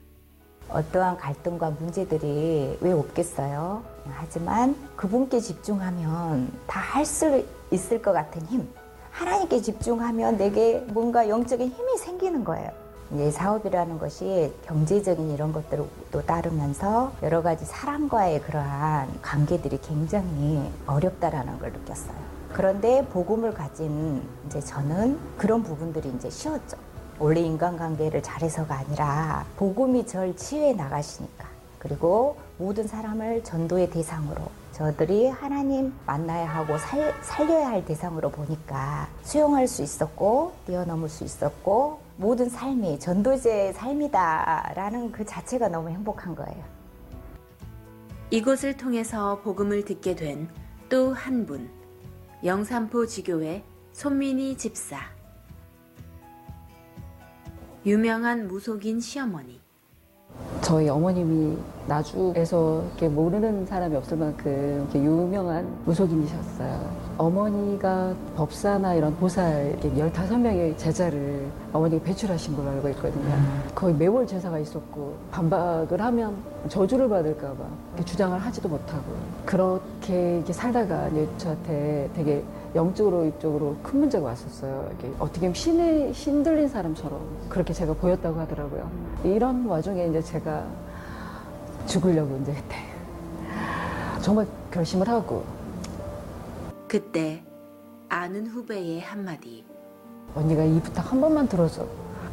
어떠한 갈등과 문제들이 왜 없겠어요? 하지만 그분께 집중하면 다 할 수 있을 것 같은 힘, 하나님께 집중하면 내게 뭔가 영적인 힘이 생기는 거예요. 이제 사업이라는 것이 경제적인 이런 것들도 따르면서 여러 가지 사람과의 그러한 관계들이 굉장히 어렵다라는 걸 느꼈어요. 그런데 복음을 가진 이제 저는 그런 부분들이 이제 쉬웠죠. 원래 인간관계를 잘해서가 아니라 복음이 절 치유해 나가시니까, 그리고 모든 사람을 전도의 대상으로 저들이 하나님 만나야 하고 살려야 할 대상으로 보니까 수용할 수 있었고 뛰어넘을 수 있었고 모든 삶이 전도제의 삶이다라는 그 자체가 너무 행복한 거예요. 이곳을 통해서 복음을 듣게 된 또 한 분, 영산포 지교회 손민희 집사. 유명한 무속인 시어머니. 저희 어머님이 나주에서 이렇게 모르는 사람이 없을 만큼 이렇게 유명한 무속인이셨어요. 어머니가 법사나 이런 보살 15명의 제자를 어머니가 배출하신 걸로 알고 있거든요. 거의 매월 제사가 있었고 반박을 하면 저주를 받을까 봐 이렇게 주장을 하지도 못하고 그렇게 이렇게 살다가 이제 저한테 되게 영적으로 이쪽으로 큰 문제가 왔었어요. 이렇게 어떻게 보면 신 들린 사람처럼 그렇게 제가 보였다고 하더라고요. 이런 와중에 이제 제가 죽으려고 이제 그때 정말 결심을 하고 그때 아는 후배의 한마디. 언니가 이 부탁 한 번만 들어줘.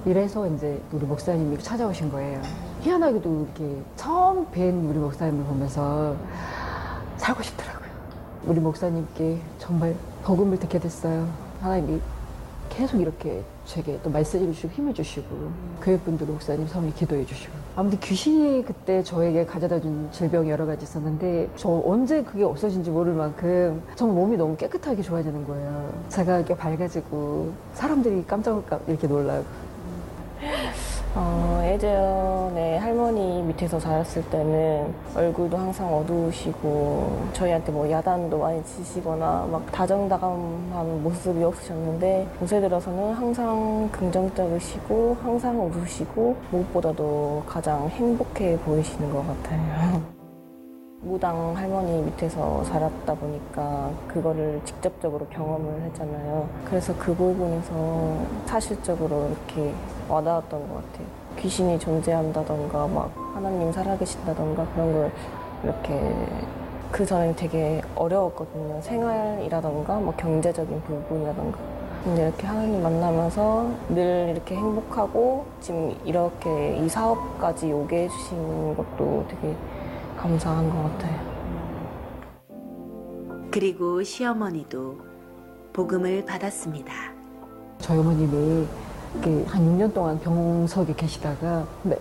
이래서 이제 우리 목사님이 찾아오신 거예요. 희한하게도 이렇게 처음 뵌 우리 목사님을 보면서 살고 싶더라고요. 우리 목사님께 정말 복음을 듣게 됐어요. 하나님이 계속 이렇게 제게 또 말씀을 주시고 힘을 주시고 교회분들 목사님 성이 기도해 주시고 아무튼 귀신이 그때 저에게 가져다 준 질병이 여러 가지 있었는데 저 언제 그게 없어진지 모를 만큼 정말 몸이 너무 깨끗하게 좋아지는 거예요. 제가 이렇게 밝아지고 사람들이 깜짝 이렇게 놀라고 예전에 할머니 밑에서 자랐을 때는 얼굴도 항상 어두우시고 저희한테 뭐 야단도 많이 치시거나 막 다정다감한 모습이 없으셨는데 요새 들어서는 항상 긍정적이시고 항상 웃으시고 무엇보다도 가장 행복해 보이시는 것 같아요. 무당 할머니 밑에서 자랐다 보니까 그거를 직접적으로 경험을 했잖아요. 그래서 그 부분에서 사실적으로 이렇게 와닿았던 것 같아요. 귀신이 존재한다던가 막 하나님 살아계신다던가 그런 걸 이렇게 그 전에 되게 어려웠거든요. 생활이라던가 뭐 경제적인 부분이라던가. 근데 이렇게 하나님 만나면서 늘 이렇게 행복하고 지금 이렇게 이 사업까지 오게 해주신 것도 되게 감사한 것 같아요. 그리고 시어머니도 복음을 받았습니다. 저희 어머님이 이렇게 한 6년 동안 병석에 계시다가 근데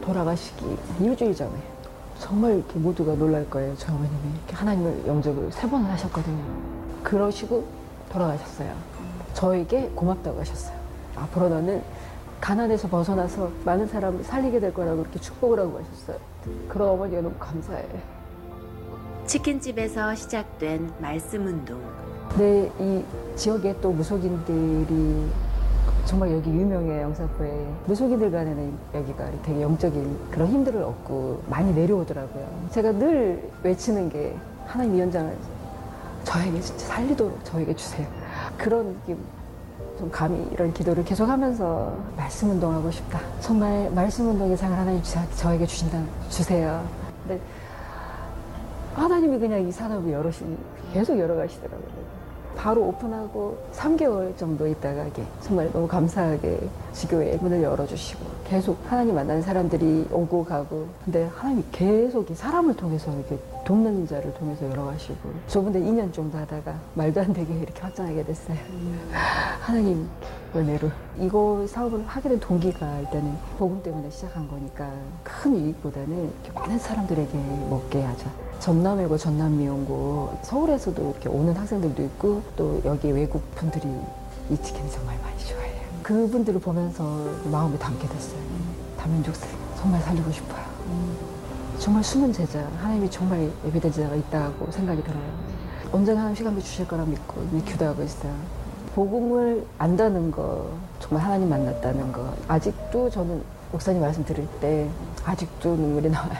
돌아가시기 일주일 전에 정말 이렇게 모두가 놀랄 거예요. 저희 어머님이 이렇게 하나님을 영접을 3번을 하셨거든요. 그러시고 돌아가셨어요. 저에게 고맙다고 하셨어요. 앞으로 너는 가난에서 벗어나서 많은 사람을 살리게 될 거라고 이렇게 축복을 하고 하셨어요. 그런 어머니가 너무 감사해요. 치킨집에서 시작된 말씀 운동. 네, 이 지역에 또 무속인들이 정말 여기 유명해요. 영산포에. 무속인들 간에는 여기가 되게 영적인 그런 힘들을 얻고 많이 내려오더라고요. 제가 늘 외치는 게 하나님 이 현장을 저에게 진짜 살리도록 저에게 주세요. 그런 좀 감히 이런 기도를 계속하면서 말씀 운동하고 싶다. 정말 말씀 운동의 상을 하나님 저에게 주세요. 근데 하나님이 그냥 이 산업을 계속 열어가시더라고요. 바로 오픈하고 3개월 정도 있다가 정말 너무 감사하게 지교회 문을 열어주시고 계속 하나님 만나는 사람들이 오고 가고 근데 하나님이 계속 사람을 통해서 이렇게 돕는 자를 통해서 열어가시고 저번에 2년 정도 하다가 말도 안 되게 이렇게 확장하게 됐어요. 하나님 은혜로 이거 사업을 하게 된 동기가 일단은 복음 때문에 시작한 거니까 큰 이익보다는 이렇게 많은 사람들에게 먹게 하자. 전남외고 전남미용고 서울에서도 이렇게 오는 학생들도 있고 또 여기 외국 분들이 이 치킨을 정말 많이 좋아해요. 그분들을 보면서 마음에 담게 됐어요. 다민족생 정말 살리고 싶어요. 정말 숨은 제자, 하나님이 정말 예배된 제자가 있다고 생각이 들어요. 언젠가 하나님 시간을 주실 거라 믿고 이미 기도하고 있어요. 복음을 안다는 거, 정말 하나님 만났다는 거. 아직도 저는 목사님 말씀 들을 때 아직도 눈물이 나와요.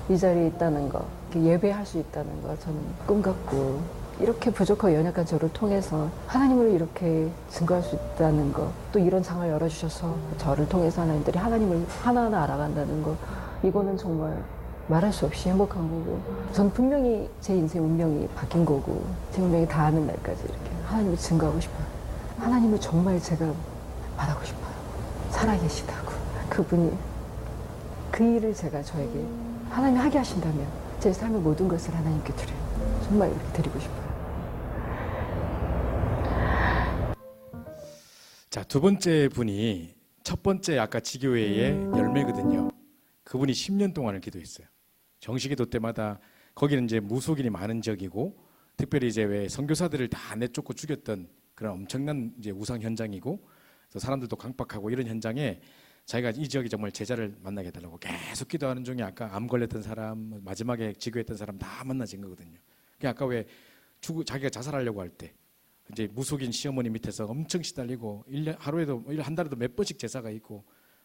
이 자리에 있다는 거, 예배할 수 있다는 거 저는 꿈 같고 이렇게 부족하고 연약한 저를 통해서 하나님을 이렇게 증거할 수 있다는 거, 또 이런 장을 열어주셔서 저를 통해서 하나님들이 하나님을 하나하나 알아간다는 거, 이거는 정말 말할 수 없이 행복한 거고, 전 분명히 제 인생 운명이 바뀐 거고, 제 운명이 닿는 날까지 이렇게 하나님을 증거하고 싶어요. 하나님을 정말 제가 말하고 싶어요. 살아계시다고. 그분이 그 일을 제가 저에게 하나님이 하게 하신다면 제 삶의 모든 것을 하나님께 드려요. 정말 이렇게 드리고 싶어요. 자, 두 번째 분이 첫 번째 아까 지교회의 열매거든요. 그분이 10년 동안을 기도했어요. 정시기도 때마다 거기는 이제 무속인이 많은 지역이고, 특별히 이제 왜 선교사들을 다 내쫓고 죽였던 그런 엄청난 이제 우상 현장이고, 또 사람들도 강박하고 이런 현장에 자기가 이 지역이 정말 제자를 만나게 해달라고 계속 기도하는 중에 아까 암 걸렸던 사람, 마지막에 지교했던 사람 다 만나진 거거든요. 그 아까 왜 자기가 자살하려고 할 때 이제 무속인 시어머니 밑에서 엄청 시달리고 하루에도 한 달에도 몇 번씩 제사가 있고,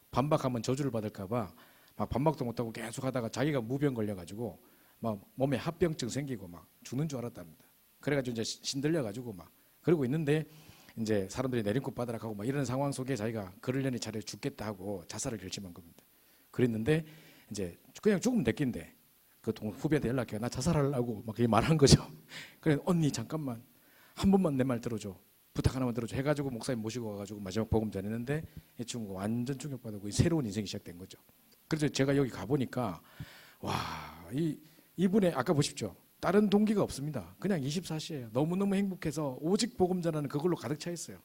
반박하면 저주를 받을까봐 막 반박도 못하고 계속 하다가 자기가 무병 걸려가지고 막 몸에 합병증 생기고 막 죽는 줄 알았답니다. 그래가지고 이제 신들려가지고 막 그러고 있는데 이제 사람들이 내림꽃 받으라 하고 막 이런 상황 속에 자기가 그러려니 차라리 죽겠다 하고 자살을 결심한 겁니다. 그랬는데 이제 그냥 죽으면 됐긴데 그 후배한테 연락해, 나 자살하려고 막 그렇게 말한 거죠. 그래, 언니 잠깐만 한 번만 내 말 들어줘, 부탁 하나만 들어줘 해가지고 목사님 모시고 와가지고 마지막 복음 전했는데 이 친구가 완전 충격받고 새로운 인생이 시작된 거죠. 그래서 제가 여기 가보니까 와, 이분의 아까 보십시오. 다른 동기가 없습니다. 그냥 24시예요. 너무너무 행복해서 오직 복음 전하는 그걸로 가득 차 있어요.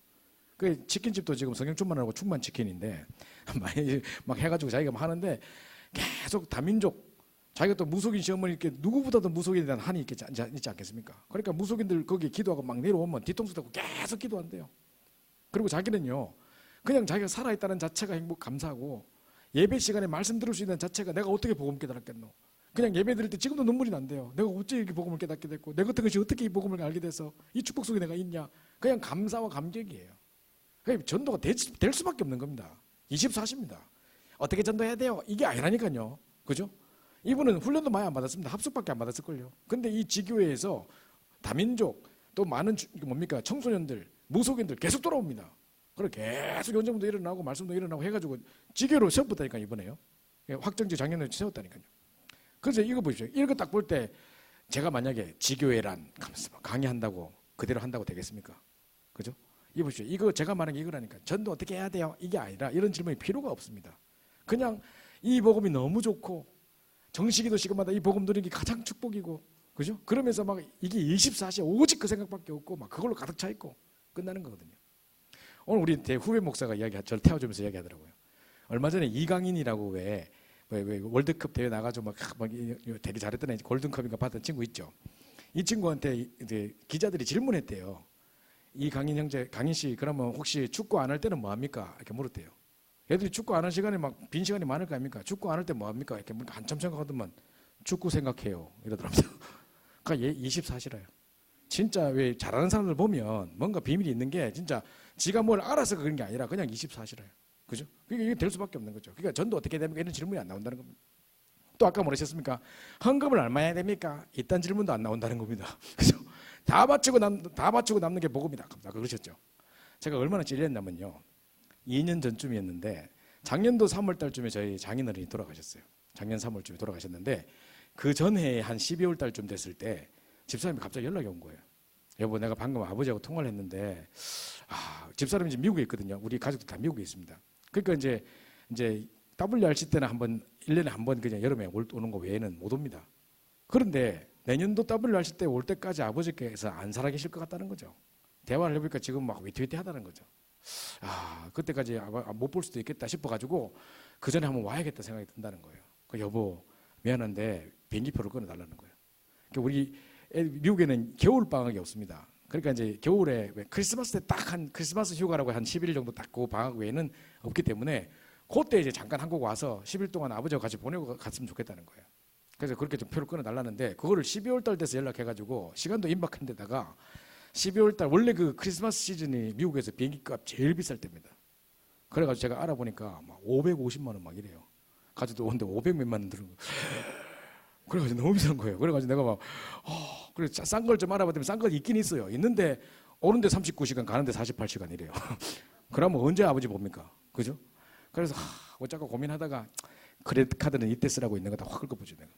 그 치킨집도 지금 성경 충만하고 충만 치킨인데 막 해가지고 자기가 막 하는데 계속 다민족, 자기가 또 무속인 시어머니 이렇게 누구보다도 무속인에 대한 한이 있지 않겠습니까? 그러니까 무속인들 거기 기도하고 막 내려오면 뒤통수 대고 계속 기도한대요. 그리고 자기는요, 그냥 자기가 살아있다는 자체가 행복 감사하고, 예배 시간에 말씀 들을 수 있는 자체가 내가 어떻게 복음 깨달았겠노? 그냥 예배 드릴 때 지금도 눈물이 난대요. 내가 어째 이렇게 복음을 깨닫게 됐고, 내 같은 것이 어떻게 이 복음을 알게 돼서 이 축복 속에 내가 있냐? 그냥 감사와 감격이에요. 그러니까 전도가 될 수밖에 없는 겁니다. 24시입니다. 어떻게 전도해야 돼요? 이게 아니라니까요. 그죠? 이분은 훈련도 많이 안 받았습니다. 합숙밖에 안 받았을걸요. 근데 이 지교회에서 다민족, 또 많은 청소년들, 무속인들 계속 돌아옵니다. 그래 계속 연정도 일어나고 말씀도 일어나고 해가지고 지교로 세웠다니까 이번에요. 확정지 작년에 세웠다니까요. 그래서 이거 보십시오. 이거 딱 볼 때 제가 만약에 지교회란 강의한다고 그대로 한다고 되겠습니까? 그죠? 이거 보십시오. 이거 제가 말한 게 이거라니까. 전도 어떻게 해야 돼요? 이게 아니라 이런 질문이 필요가 없습니다. 그냥 이 복음이 너무 좋고 정시기도 시간마다 이 복음 들은 게 가장 축복이고, 그죠? 그러면서 막 이게 24시에 오직 그 생각밖에 없고 막 그걸로 가득 차 있고 끝나는 거거든요. 오늘 우리 대후배 목사가 저를 태워주면서 이야기하더라고요. 얼마 전에 이강인이라고 왜 월드컵 대회 나가지고 막 되게 잘했던 골든컵인가 받은 친구 있죠. 이 친구한테 이제 기자들이 질문했대요. 이강인 형제, 강인 씨, 그러면 혹시 축구 안 할 때는 뭐 합니까? 이렇게 물었대요. 애들이 축구 안 할 시간에 막 빈 시간이 많을 거 아닙니까? 축구 안 할 때 뭐 합니까? 이렇게 한참 생각하더만 축구 생각해요. 이러더라고요. 그러니까 얘 24시라요. 진짜 왜 잘하는 사람들 보면 뭔가 비밀이 있는 게 진짜 지가 뭘 알아서 그런 게 아니라 그냥 24시라요. 그죠? 이게 될 수밖에 없는 거죠. 그러니까 전도 어떻게 됩니까? 이런 질문이 안 나온다는 겁니다. 또 아까 뭐라셨습니까? 헌금을 얼마 해야 됩니까? 이딴 질문도 안 나온다는 겁니다. 그죠? 다 바치고 남는 게 복음이다. 아까 그러셨죠. 제가 얼마나 찔렸냐면요. 2년 전쯤이었는데 작년도 3월 달쯤에 저희 장인어른이 돌아가셨어요. 작년 3월쯤에 돌아가셨는데 그 전해 한 12월 달쯤 됐을 때 집사람이 갑자기 연락이 온 거예요. 여보, 내가 방금 아버지하고 통화를 했는데 집사람이 이제 미국에 있거든요. 우리 가족들 다 미국에 있습니다. 그러니까 이제 WRC 때는 1년에 한 번 그냥 여름에 오는 거 외에는 못 옵니다. 그런데 내년도 WRC 때 올 때까지 아버지께서 안 살아계실 것 같다는 거죠. 대화를 해보니까 지금 막 위태위태하다는 거죠. 그때까지 못 볼 수도 있겠다 싶어가지고 그 전에 한번 와야겠다 생각이 든다는 거예요. 여보, 미안한데 비행기표를 끊어달라는 거예요. 우리 미국에는 겨울 방학이 없습니다. 그러니까 이제 겨울에 크리스마스 때 딱 한 크리스마스 휴가라고 한 11일 정도 딱 그 방학 외에는 없기 때문에 그때 이제 잠깐 한국 와서 10일 동안 아버지와 같이 보내고 갔으면 좋겠다는 거예요. 그래서 그렇게 좀 표를 끊어달라는데 그거를 12월 달 돼서 연락해가지고 시간도 임박한 데다가 12월 달 원래 그 크리스마스 시즌이 미국에서 비행기값 제일 비쌀 때입니다. 그래가지고 제가 알아보니까 막 550만 원 막 이래요. 가지고 오는데 500몇만 원 들은 거. 그래가지고 너무 비싼 거예요. 그래가지고 내가 막 그래서 싼 걸 좀 알아봤더니 싼 거 있긴 있어요. 있는데 오는데 39시간 가는데 48시간이래요. 그러면 언제 아버지 봅니까? 그죠? 그래서 어쩌고 고민하다가 크레딧 카드는 이때 쓰라고 있는 거다 확 긁어보죠 내가.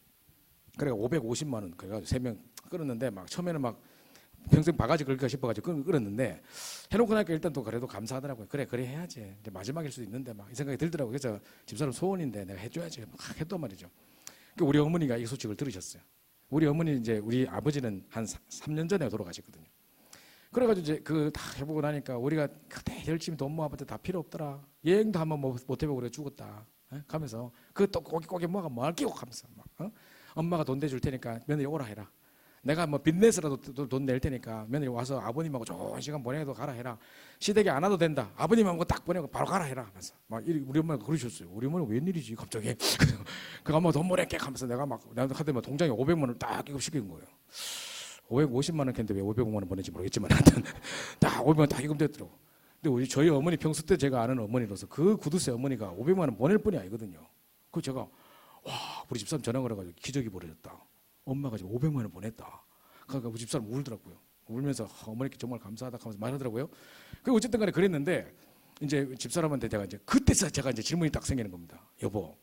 그래 550만 원 그래가지고 3명 끌었는데 막 처음에는 막 평생 바가지 긁을까 싶어가지고 끌었는데 해놓고 나니까 일단 또 그래도 감사하더라고요. 그래 해야지. 이제 마지막일 수도 있는데 막 이 생각이 들더라고요. 그래서 집사람 소원인데 내가 해줘야지 막 했단 말이죠. 그러니까 우리 어머니가 이 소식을 들으셨어요. 우리 어머니 이제 우리 아버지는 한 3년 전에 돌아가셨거든요. 그래가지고 이제 그 다 해보고 나니까 우리가 그때 열심히 돈 모아봤자 다 필요 없더라. 여행도 한번 못 해보고 그래 죽었다. 가면서 그 또 꼬깃꼬깃 모아가 뭐 할끼고 가면서 막 엄마가 돈 대줄 테니까 며느리 오라 해라. 내가 뭐 빚내서라도 돈 낼 테니까 며느리 와서 아버님하고 좋은 시간 보내도 가라 해라. 시댁에 안 와도 된다. 아버님하고 딱 보내고 바로 가라 해라. 하면서 막 우리 엄마가 그러셨어요. 우리 어머니 웬일이지 갑자기. 그 엄마 돈 보낼게 하면서 내가 막 나한테 카드에 동장에 500만 원을 딱 기급시킨 거예요. 550만 원 캔데 왜 500만 원 보내지 모르겠지만 하여튼 딱 500만 원 딱 기금됐더라고. 근데 저희 어머니 평소 때 제가 아는 어머니로서 그 구두쇠 어머니가 500만 원 보낼 뿐이 아니거든요. 그 제가 와 우리 집사람 전화 걸어가지고 기적이 벌어졌다. 엄마가 지금 500만 원 보냈다. 그러니까 우리 집사람 울더라고요. 울면서 어머니께 정말 감사하다 하면서 말하더라고요. 그 어쨌든 간에 그랬는데 이제 집사람한테 제가 이제 그때서 제가 이제 질문이 딱 생기는 겁니다. 여보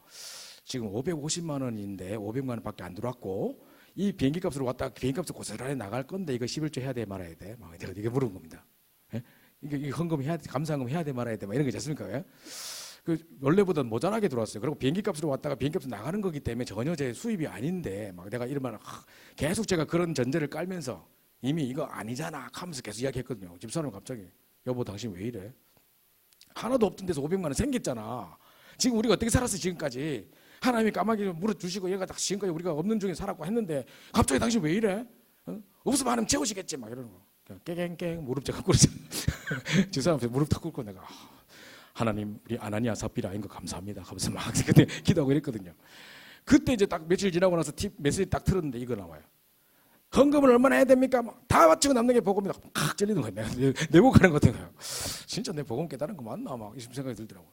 지금 550만 원인데 500만 원밖에 안 들어왔고 이 비행기 값으로 왔다 비행기 값을 고스란히 나갈 건데 이거 11조 해야 돼 말아야 돼. 막 제가 이게 물은 겁니다. 예? 이게 헌금 해야 돼, 감사헌금 해야 돼 말아야 돼. 막 이런 거 있지 않습니까? 예? 그 원래보다 모자라게 들어왔어요. 그리고 비행기 값으로 왔다가 비행기 값으로 나가는 거기 때문에 전혀 제 수입이 아닌데 막 내가 이러면 계속 제가 그런 전제를 깔면서 이미 이거 아니잖아 하면서 계속 이야기했거든요. 집사람은 갑자기 여보 당신 왜 이래? 하나도 없던 데서 500만 원 생겼잖아. 지금 우리가 어떻게 살았어 지금까지? 하나님이 까마귀를 물어주시고 얘가 딱 지금까지 우리가 없는 중에 살았고 했는데 갑자기 당신 왜 이래? 없으면 하나님 채우시겠지 막 이러는 거. 깨갱깽 무릎 제가 꿇었죠. 집사람 앞에 무릎 탁 꿇고 내가 하나님 우리 아나니아 삽비라인 거 감사합니다 하면서 막 그때 기도하고 이랬거든요. 그때 이제 딱 며칠 지나고 나서 메시지 딱 틀었는데 이거 나와요. 헌금을 얼마나 해야 됩니까? 다 바치고 남는 게 복음이다. 칵 찔리는 거예요. 내가 내복하는 것 같은 거예요. 진짜 내 복음 깨달은 거 맞나? 막 이런 생각이 들더라고요.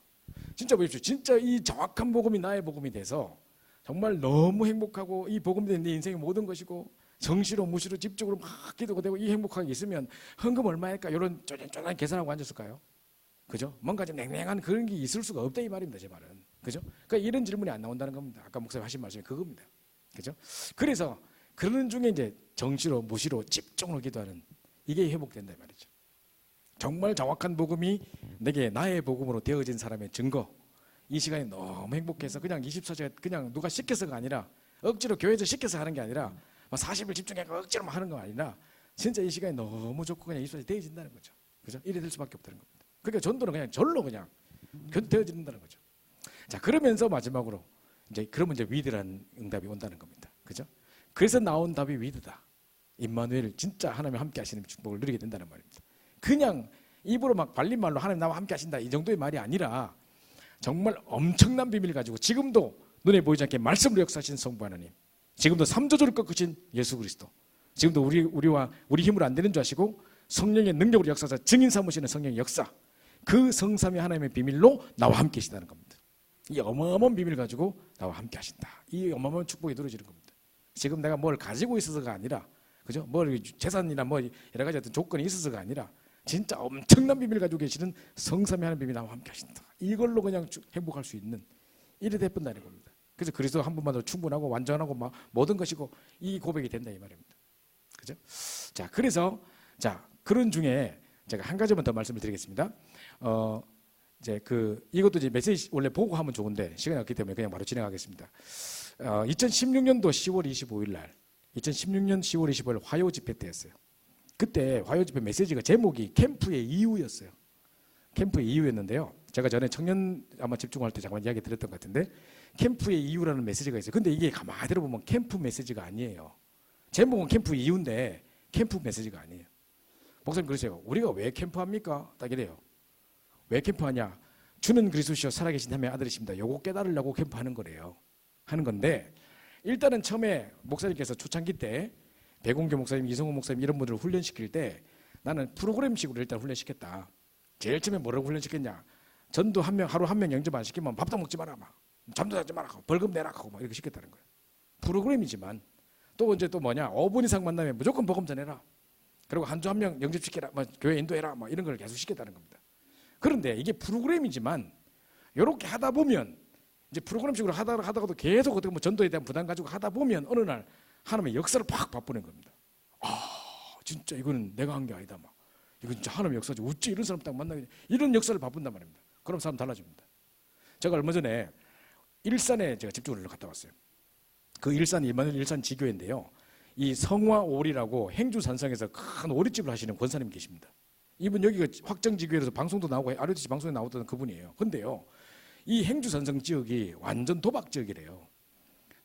진짜 보십시오. 진짜 이 정확한 복음이 나의 복음이 돼서 정말 너무 행복하고 이 복음이 내 인생의 모든 것이고 정시로 무시로 집중으로 막 기도가 되고 이 행복하게 있으면 헌금 얼마일까? 이런 쪼잔쪼잔 계산하고 앉았을까요? 그죠? 뭔가 좀 냉랭한 그런 게 있을 수가 없다 이 말입니다. 제 말은. 그죠? 그러니까 이런 질문이 안 나온다는 겁니다. 아까 목사님 하신 말씀이 그겁니다. 그죠? 그래서 그러는 중에 이제 정시로 무시로 집중으로 기도하는 이게 회복된다 이 말이죠. 정말 정확한 복음이 내게 나의 복음으로 되어진 사람의 증거. 이 시간이 너무 행복해서 그냥 24시간 그냥 누가 시켜서가 아니라 억지로 교회에서 시켜서 하는 게 아니라 40일 집중해서 억지로 하는 거 아니라 진짜 이 시간이 너무 좋고 그냥 24시간 되어진다는 거죠. 그죠? 이래 될 수밖에 없다는 겁니다. 그러니까 전도는 그냥 절로 그냥 되어진다는 거죠. 자, 그러면서 마지막으로 그러면 이제 위드라는 응답이 온다는 겁니다. 그죠? 그래서 나온 답이 위드다. 임마누엘 진짜 하나님 함께 하시는 축복을 누리게 된다는 말입니다. 그냥 입으로 막 발린 말로 하나님 나와 함께 하신다 이 정도의 말이 아니라 정말 엄청난 비밀을 가지고 지금도 눈에 보이지 않게 말씀으로 역사하신 성부 하나님, 지금도 삼조조를 꺾으신 예수 그리스도, 지금도 우리와 우리 힘으로 안 되는 줄 아시고 성령의 능력으로 역사하사 증인 삼으시는 성령의 역사, 그 성삼위 하나님의 비밀로 나와 함께 하신다는 겁니다. 이 어마어마한 비밀을 가지고 나와 함께 하신다. 이 어마어마한 축복이 이루어지는 겁니다. 지금 내가 뭘 가지고 있어서가 아니라, 그죠? 뭘 재산이나 뭐 여러 가지 어떤 조건이 있어서가 아니라 진짜 엄청난 비밀을 가지고 계시는 성삼위 하나님 비밀 나와 함께 하신다. 이걸로 그냥 행복할 수 있는 이래 돼본다는 겁니다. 그래서 그리스도 한 분만으로 충분하고 완전하고 막 모든 것이고 이 고백이 된다 이 말입니다. 그죠? 자, 그래서 그런 중에 제가 한 가지만 더 말씀을 드리겠습니다. 이것도 이제 메시지 원래 보고 하면 좋은데 시간이 없기 때문에 그냥 바로 진행하겠습니다. 2016년도 10월 25일 날, 2016년 10월 25일 화요 집회 때였어요. 그때 화요 집회 메시지가 제목이 캠프의 이유였어요. 캠프의 이유였는데요. 제가 전에 청년 아마 집중할 때 잠깐 이야기 드렸던 것 같은데 캠프의 이유라는 메시지가 있어요. 근데 이게 가만히 들어보면 캠프 메시지가 아니에요. 제목은 캠프 이유인데 캠프 메시지가 아니에요. 목사님 그러세요. 우리가 왜 캠프합니까? 딱 이래요. 왜 캠프하냐? 주는 그리스도시여 살아계신 하나님의 아들이십니다. 요거 깨달으려고 캠프하는 거래요. 하는 건데 일단은 처음에 목사님께서 초창기 때 백운교 목사님, 이성호 목사님 이런 분들을 훈련시킬 때 나는 프로그램식으로 일단 훈련시켰다. 제일 처음에 뭐라고 훈련시켰냐? 전도 하루 한 명 영접 안 시키면 밥도 먹지 마라, 막 잠도 자지 마라, 벌금 내라 하고 막 이렇게 시켰다는 거예요. 프로그램이지만 또 이제 또 뭐냐 5분 이상 만나면 무조건 복음 전해라. 그리고 한 주 한 명 영접시켜라. 뭐 교회 인도해라. 뭐 이런 걸 계속 시켰다는 겁니다. 그런데 이게 프로그램이지만 이렇게 하다 보면 이제 프로그램식으로 하다가도 계속 어떻게 뭐 전도에 대한 부담 가지고 하다 보면 어느 날 하나님의 역사를 팍 바꾸는 겁니다. 진짜 이거는 내가 한 게 아니다. 막 이건 진짜 하나님의 역사지. 어찌 이런 사람 딱 만나게 이런 역사를 바꾼단 말입니다. 그럼 사람 달라집니다. 제가 얼마 전에 일산에 제가 집중을 갔다 왔어요. 그 일산이 이마누엘 일산 지교회인데요. 이 성화오리라고 행주산성에서 큰 오리집을 하시는 권사님 계십니다. 이분 여기가 확정지교회에서 방송도 나오고 ROTC 방송에 나오던 그분이에요. 근데요, 이 행주산성 지역이 완전 도박 지역이래요.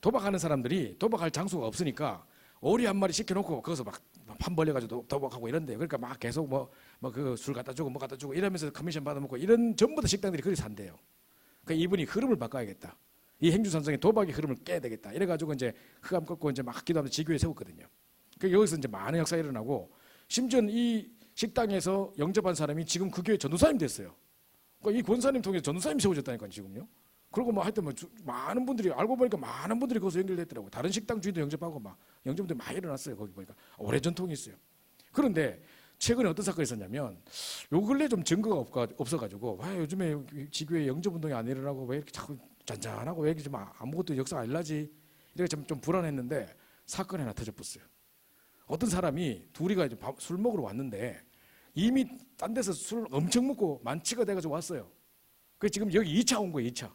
도박하는 사람들이 도박할 장소가 없으니까 오리 한 마리 시켜놓고 거기서 막 판 벌려가지고 도박하고 이런데 그러니까 막 계속 그 술 갖다 주고 뭐 갖다 주고 이러면서 커미션 받아먹고 이런 전부 다 식당들이 그리 산대요. 그러니까 이분이 흐름을 바꿔야겠다. 이 행주산성의 도박의 흐름을 깨야 되겠다. 이래가지고 이제 흑암 꺾고 이제 막 기도하면서 지교회 세웠거든요. 그 여기서 이제 많은 역사가 일어나고 심지어 이 식당에서 영접한 사람이 지금 그 교회 전도사님 됐어요. 그러니까 이 권사님 통해서 전도사님 세워졌다니까 지금요. 그리고 뭐 하여튼 뭐 많은 분들이 알고 보니까 많은 분들이 거기서 연결됐더라고요. 다른 식당 주인도 영접하고 막 영접들이 많이 일어났어요. 거기 보니까 오래 전통이 있어요. 그런데 최근에 어떤 사건이 있었냐면 요 근래 좀 증거가 없어가지고 왜 요즘에 지교회 영접운동이 안 일어나고 왜 이렇게 자꾸 잔잔하고 왜 이렇게 좀 아무것도 역사가 안 일어나지 이렇게 좀 불안했는데 사건이 하나 터져버렸어요. 어떤 사람이 둘이가 이제 술 먹으러 왔는데 이미 딴 데서 술 엄청 먹고 만취가 돼가지고 왔어요. 그 지금 여기 2차 온 거예요. 2차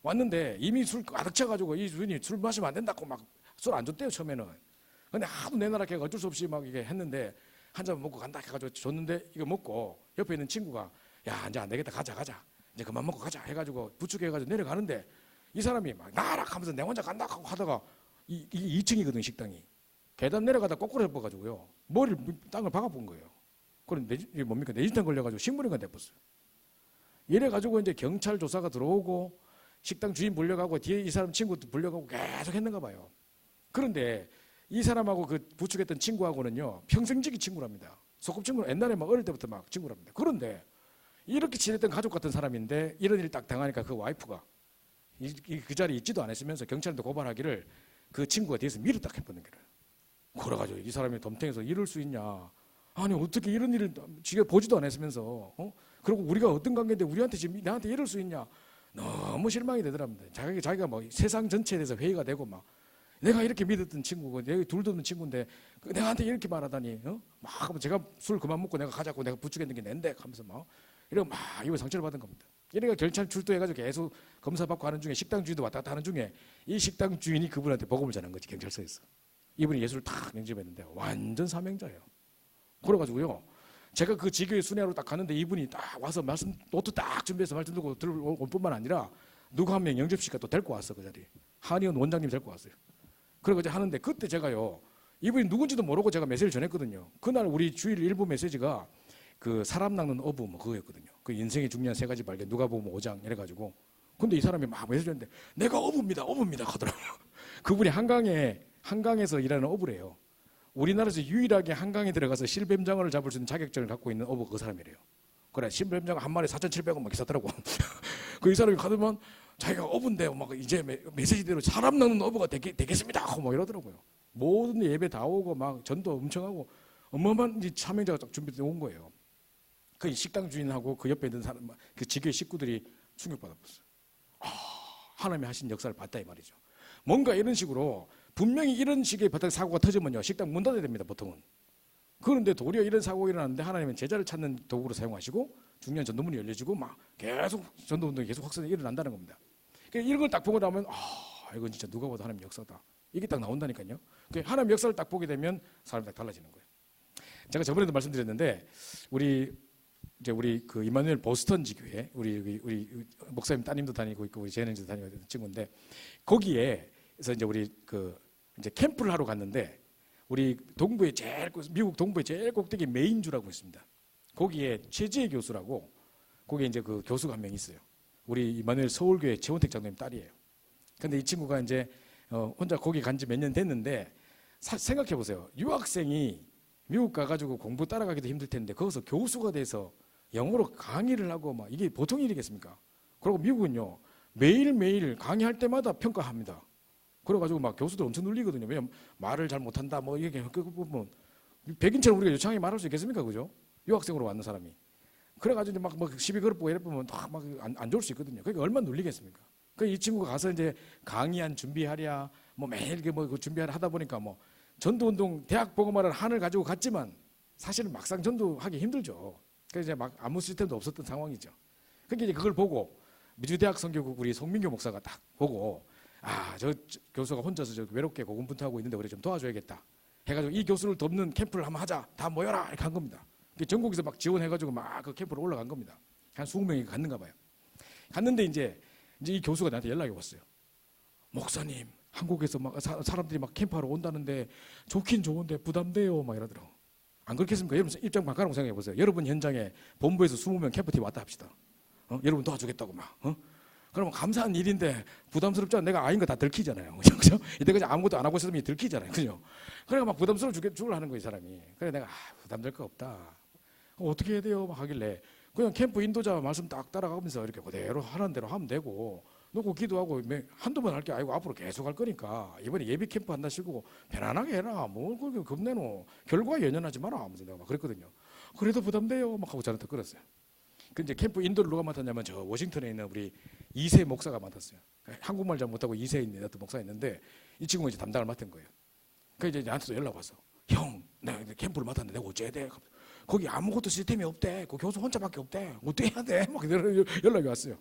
왔는데 이미 술 가득 차가지고 이 주인이 술 마시면 안 된다고 막 술 안 줬대요 처음에는. 근데 하도 내놔라 해가 어쩔 수 없이 막 이게 했는데 한 잔 먹고 간다 해가지고 줬는데 이거 먹고 옆에 있는 친구가 야 이제 안 되겠다 가자 이제 그만 먹고 가자 해가지고 부축해가지고 내려가는데 이 사람이 막 나락하면서 내 혼자 간다 하고 하다가 이게 2층이거든 식당이. 계단 내려가다 거꾸로 해봐가지고요 머리를 땅을 박아본 거예요. 그럼 이게 뭡니까 뇌진탕 걸려가지고 식물인간 돼버렸어요. 이래가지고 이제 경찰 조사가 들어오고 식당 주인 불려가고 뒤에 이 사람 친구도 불려가고 계속 했는가 봐요. 그런데 이 사람하고 그 부축했던 친구하고는요 평생지기 친구랍니다. 소꿉친구는 옛날에 막 어릴 때부터 막 친구랍니다. 그런데 이렇게 친했던 가족 같은 사람인데 이런 일 딱 당하니까 그 와이프가 그 자리에 있지도 않았으면서 경찰한테 고발하기를 그 친구가 뒤에서 밀을 딱 해버린 거예요. 그래가지고 이 사람이 덤탱에서 이럴 수 있냐. 아니 어떻게 이런 일을 지가 보지도 않았으면서 그리고 우리가 어떤 관계인데 우리한테 지금 나한테 이럴 수 있냐. 너무 실망이 되더랍니다. 자기가 뭐 세상 전체에 대해서 회의가 되고 막 내가 이렇게 믿었던 친구고 내가 둘도 없는 친구인데 내가한테 이렇게 말하다니 막 제가 술 그만 먹고 내가 가자고 내가 부추겼는 게 낸데 하면서 막 이러고 막 이거 상처를 받은 겁니다. 이래가 경찰 출두해가지고 계속 검사받고 하는 중에 식당 주인도 왔다 갔다 하는 중에 이 식당 주인이 그분한테 복음을 전한 거지 경찰서에서. 이분이 예수를 탁 영접했는데 완전 사명자예요. 그래가지고요 제가 그 지교회 순회하러 딱 가는데 이분이 딱 와서 말씀 노트 딱 준비해서 말씀 듣고 들어올 뿐만 아니라 누구 한 명 영접시가 또 데리고 왔어. 그 자리에 한의원 원장님 데리고 왔어요. 그러고 이제 하는데 그때 제가요 이분이 누군지도 모르고 제가 메시지를 전했거든요. 그날 우리 주일 일부 메시지가 그 사람 낚는 어부 뭐 그거였거든요. 그 인생의 중요한 3가지 발견 누가 보면 5장 이래가지고 근데 이 사람이 막 메시지 줬는데 내가 어부입니다 하더라고요. 그분이 한강에서 일하는 어부래요. 우리나라에서 유일하게 한강에 들어가서 실뱀장어를 잡을 수 있는 자격증을 갖고 있는 어부가 그 사람이래요. 그래 실뱀장어 한 마리 4,700원 막 사더라고. 그 이 사람이 가더만 자기가 어부인데 막 이제 메시지대로 사람 낚는 어부가 되겠습니다 하고 막 이러더라고요. 모든 예배 다 오고 막 전도 엄청 하고 어마어마한 참여자가 딱 준비되어 온 거예요. 그 식당 주인하고 그 옆에 있는 사람 그 지교회 식구들이 충격받아버렸어요. 하나님이 하신 역사를 봤다 이 말이죠. 뭔가 이런 식으로 분명히 이런 식의 바닥 사고가 터지면요 식당 문 닫아야 됩니다 보통은. 그런데 도리어 이런 사고가 일어나는데 하나님은 제자를 찾는 도구로 사용하시고 중요한 전도문이 열려지고 막 계속 전도운동이 계속 확산이 일어난다는 겁니다. 그러니까 이런 걸 딱 보고 나면 이건 진짜 누가 봐도 하나님 역사다 이게 딱 나온다니까요. 그러니까 하나님 역사를 딱 보게 되면 사람이 딱 달라지는 거예요. 제가 저번에도 말씀드렸는데 우리 그 이마누엘 보스턴 지교회 우리 목사님 따님도 다니고 있고 우리 재현이도 다니고 있는 친구인데 거기에서 이제 우리 이제 캠프를 하러 갔는데 우리 미국 동부의 제일 꼭대기 메인주라고 있습니다. 거기에 최지혜 교수라고 거기에 이제 그 교수가 한 명 있어요. 우리 이마누엘 서울교회 최원택 장로님 딸이에요. 근데 이 친구가 이제 혼자 거기 간 지 몇 년 됐는데 생각해 보세요. 유학생이 미국 가가지고 공부 따라가기도 힘들 텐데 거기서 교수가 돼서 영어로 강의를 하고 막 이게 보통 일이겠습니까? 그리고 미국은요 매일매일 강의할 때마다 평가합니다. 그래가지고 막 교수들 엄청 눌리거든요. 왜냐면 말을 잘 못한다 뭐 이게 보면 백인처럼 우리가 유창하게 말할 수 있겠습니까, 그죠? 유학생으로 왔는 사람이. 그래가지고 막 시비 걸어보고 이래 보면 막 안 좋을 수 있거든요. 그러니까 얼마나 눌리겠습니까? 그 이 친구가 가서 이제 강의안 준비하랴, 뭐 매일 그 준비하랴 하다 보니까 뭐 전도운동 대학 보고말을 한을 가지고 갔지만 사실은 막상 전도하기 힘들죠. 그래서 이제 막 아무 시스템도 없었던 상황이죠. 그러니까 이제 그걸 보고 미주대학 선교국 우리 송민교 목사가 딱 보고 저 교수가 혼자서 저 외롭게 고군분투하고 있는데 우리 좀 도와줘야겠다 해가지고 이 교수를 돕는 캠프를 한번 하자. 다 모여라 이렇게 한 겁니다. 전국에서 막 지원해가지고 막 그 캠프로 올라간 겁니다. 한 20명이 갔는가 봐요. 갔는데 이제 이 교수가 나한테 연락이 왔어요. 목사님, 한국에서 막 사람들이 막 캠프하러 온다는데 좋긴 좋은데 부담돼요 막 이러더라고. 안 그렇겠습니까? 여러분 입장 바꿔놓고 생각해 보세요. 여러분 현장에 본부에서 20명 캠프팀 왔다 합시다. 여러분 도와주겠다고 막. 그러면 감사한 일인데 부담스럽지 않아? 내가 아닌 거 다 들키잖아요. 그죠? 이때까지 아무것도 안 하고 있었으면 들키잖아요. 그죠? 그러니까 막 부담스러워 죽을 하는 거예요, 이 사람이. 그래 내가 부담될 거 없다. 어떻게 해야 돼요? 막 하길래 그냥 캠프 인도자 말씀 딱 따라가면서 이렇게 그대로 하라는 대로 하면 되고 놓고 기도하고 한두 번 할 게 아니고 앞으로 계속 할 거니까 이번에 예비 캠프 한다 시고 편안하게 해라. 뭘 그렇게 겁내노. 결과에 연연하지 마라 하면서 내가 막 그랬거든요. 그래도 부담돼요. 막 하고 저한테 끌었어요. 그 이제 캠프 인도를 누가 맡았냐면 저 워싱턴에 있는 우리 이세 목사가 맡았어요. 한국말 잘 못하고 이세에 있는 어떤 목사가 있는데 이 친구가 이제 담당을 맡은 거예요. 그래서 이제 나한테도 연락 왔어. 형, 내가 캠프를 맡았는데 내가 어째야 돼? 거기 아무것도 시스템이 없대. 그 교수 혼자밖에 없대. 어떻게 해야 돼? 막 연락이 왔어요.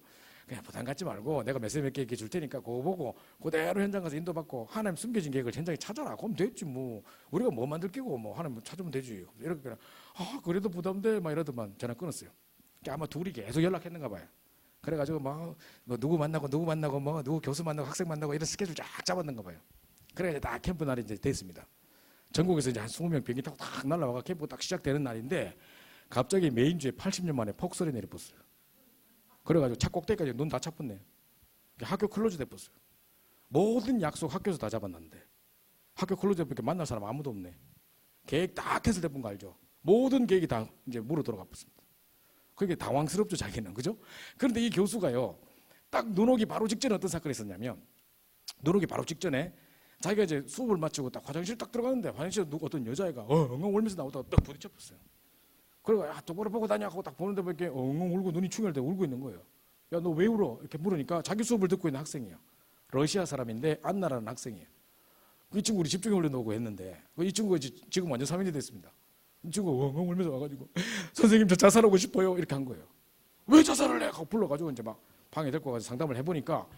그냥 부담 갖지 말고 내가 메시지 몇 개 이렇게 줄 테니까 그거 보고 그대로 현장 가서 인도받고 하나님 숨겨진 계획을 현장에 찾아라. 그럼 됐지 뭐. 우리가 뭐 만들 끼고 뭐 하나님 찾으면 되지. 이렇게 그냥 그래도 부담돼 막 이러더만 전화 끊었어요. 아마 둘이 계속 연락했는가 봐요. 그래가지고 뭐 누구 만나고 뭐 누구 교수 만나고 학생 만나고 이런 스케줄 쫙 잡았는가 봐요. 그래서 딱 캠프 날이 이제 됐습니다. 전국에서 이제 한 20명 비행기 타고 딱 날라와가 캠프 딱 시작되는 날인데 갑자기 메인주에 80년 만에 폭설이 내려버렸어요. 그래가지고 차 꼭대기까지 눈 다 차붙네. 학교 클로즈 돼버렸어요. 모든 약속 학교에서 다 잡아놨는데 학교 클로즈 돼버리니까 만날 사람 아무도 없네. 계획 다 캔슬돼본 거 알죠? 모든 계획이 다 이제 물어 들어가 버렸습니다. 그게 당황스럽죠, 자기는. 그죠? 그런데 이 교수가요, 딱 눈 오기 바로 직전에 어떤 사건이 있었냐면, 눈 오기 바로 직전에 자기가 이제 수업을 마치고 딱 화장실 딱 들어가는데 화장실에 어떤 여자애가 엉엉 울면서 나오다가 딱 부딪혀 버렸어요. 그리고 똑바로 보고 다녀 하고 딱 보는데 뭐 이렇게 엉엉 울고 눈이 충혈되고 울고 있는 거예요. 야, 너 왜 울어? 이렇게 물으니까 자기 수업을 듣고 있는 학생이에요. 러시아 사람인데 안나라는 학생이에요. 이 친구 우리 집중에 올려놓고 했는데 이 친구가 지금 완전 3인이 됐습니다. 이 친구가 엉엉 울면서 와가지고 선생님 저 자살하고 싶어요 이렇게 한 거예요. 왜 자살을 해? 하고 불러가지고 이제 막 방에 데리고 가서 상담을 해보니까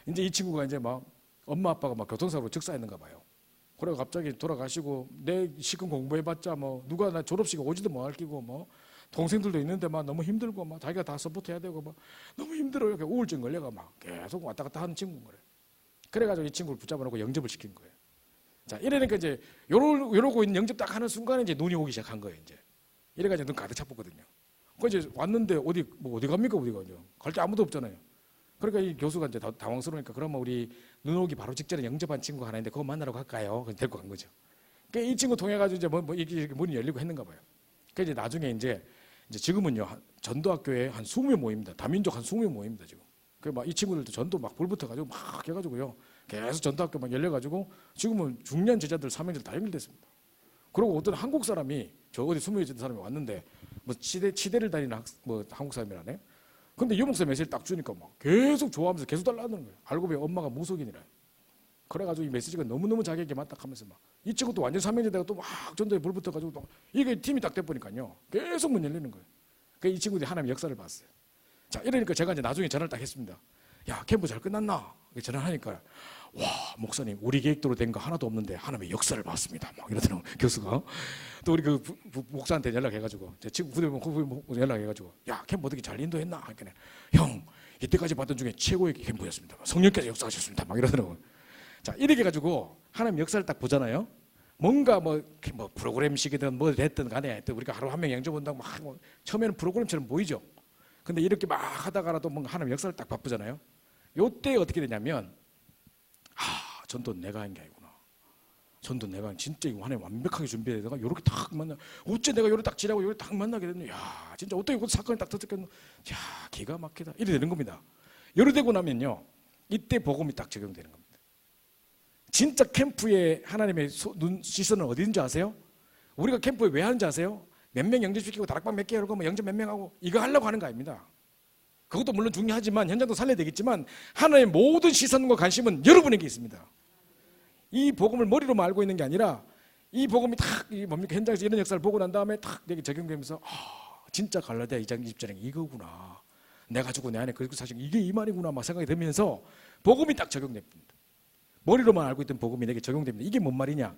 이제 이 친구가 이제 막 엄마 아빠가 막 교통사고로 즉사했는가 봐요. 그래 갑자기 돌아가시고 내 시큰 공부해봤자 뭐 누가 나 졸업식 오지도 못할 끼고 뭐 동생들도 있는데 막 너무 힘들고 막 자기가 다 서포트해야 되고 막 너무 힘들어요. 이렇게 우울증 걸려가 막 계속 왔다 갔다 하는 친구인 거래. 그래가지고 이 친구를 붙잡아놓고 영접을 시킨 거예요. 자 이러니까 이제 요러고 있는 영접 딱 하는 순간에 이제 눈이 오기 시작한 거예요. 이제 이래가지고 눈 가득 차붙거든요. 그 이제 왔는데 어디 갑니까 어디가 갈 데 아무도 없잖아요. 그러니까 이 교수가 이제 당황스러우니까 그러면 우리 눈 오기 바로 직전에 영접한 친구가 하나 있는데 그거 만나러 갈까요? 그래서 데리고 간 거죠. 그러니까 이 친구 통해가지고 이제 이게 문이 열리고 했는가 봐요. 그래서 이제 나중에 이제 지금은요 전도학교에 한 20명 모입니다. 다민족 한 20명 모입니다 지금. 그 막 이 친구들도 전도 막 불붙어가지고 막 해가지고요 계속 전도학교 막 열려가지고 지금은 중년 제자들 사명제들 다 연결됐습니다. 그리고 어떤 한국 사람이 저 어디 숨어 있던 사람이 왔는데 뭐 치대를 다니는 한국 사람이라네. 근데 이 목사 메시지를 딱 주니까 막 계속 좋아하면서 계속 달라는 거예요. 알고 보니 엄마가 무속인이라. 그래가지고 이 메시지가 너무너무 자기에게 맞다 하면서 막 이 친구도 완전 사명제대가 또 막 전도에 불붙어가지고 또 이게 팀이 딱 돼보니까요 계속 문 열리는 거예요. 그래서 이 친구들이 하나님의 역사를 봤어요. 자 이러니까 제가 이제 나중에 전화를 딱 했습니다. 야 캠프 잘 끝났나? 전화하니까 와 목사님 우리 계획대로 된 거 하나도 없는데 하나님의 역사를 봤습니다. 막 이러더라고 교수가. 또 우리 그 목사한테 연락해가지고 제 친구 후배 연락해가지고 야 캠프 어떻게 잘 인도했나? 하니까 형 이때까지 봤던 중에 최고의 캠프였습니다. 성령께서 역사하셨습니다. 막 이러더라고요. 자 이렇게 가지고 하나님 역사를 딱 보잖아요. 뭔가 뭐 프로그램식이든 뭐 됐든 간에 우리가 하루 한 명 영접한다고 막 처음에는 프로그램처럼 보이죠. 근데 이렇게 막 하다가라도 뭔가 하나님 역사를 딱 바쁘잖아요. 요때 어떻게 되냐면 전도 내가 한 게 아니구나. 전도 내가 진짜 이거 하나님 완벽하게 준비해다가 요렇게 딱 만나. 어째 내가 요렇게 딱 지나고 요렇게 딱 만나게 됐냐. 야 진짜 어떻게 그 사건이 딱 터졌겠노. 야 기가 막히다. 이래 되는 겁니다. 요래 되고 나면요 이때 복음이 딱 적용되는 겁니다. 진짜 캠프에 하나님의 시선은 어디 있는지 아세요? 우리가 캠프에 왜 하는지 아세요? 몇 명 영접시키고 다락방 몇 개 열고 뭐 영접 몇 명 하고 이거 하려고 하는 거 아닙니다. 그것도 물론 중요하지만 현장도 살려야 되겠지만 하나님의 모든 시선과 관심은 여러분에게 있습니다. 이 복음을 머리로만 알고 있는 게 아니라 이 복음이 탁 뭡니까 현장에서 이런 역사를 보고 난 다음에 탁 내게 적용되면서 진짜 갈라디아 2장 20절에 이거구나. 내가 죽고 내 안에 그리고 사실 이게 이 말이구나 막 생각이 들면서 복음이 딱 적용됩니다. 머리로만 알고 있던 복음이 내게 적용됩니다. 이게 뭔 말이냐?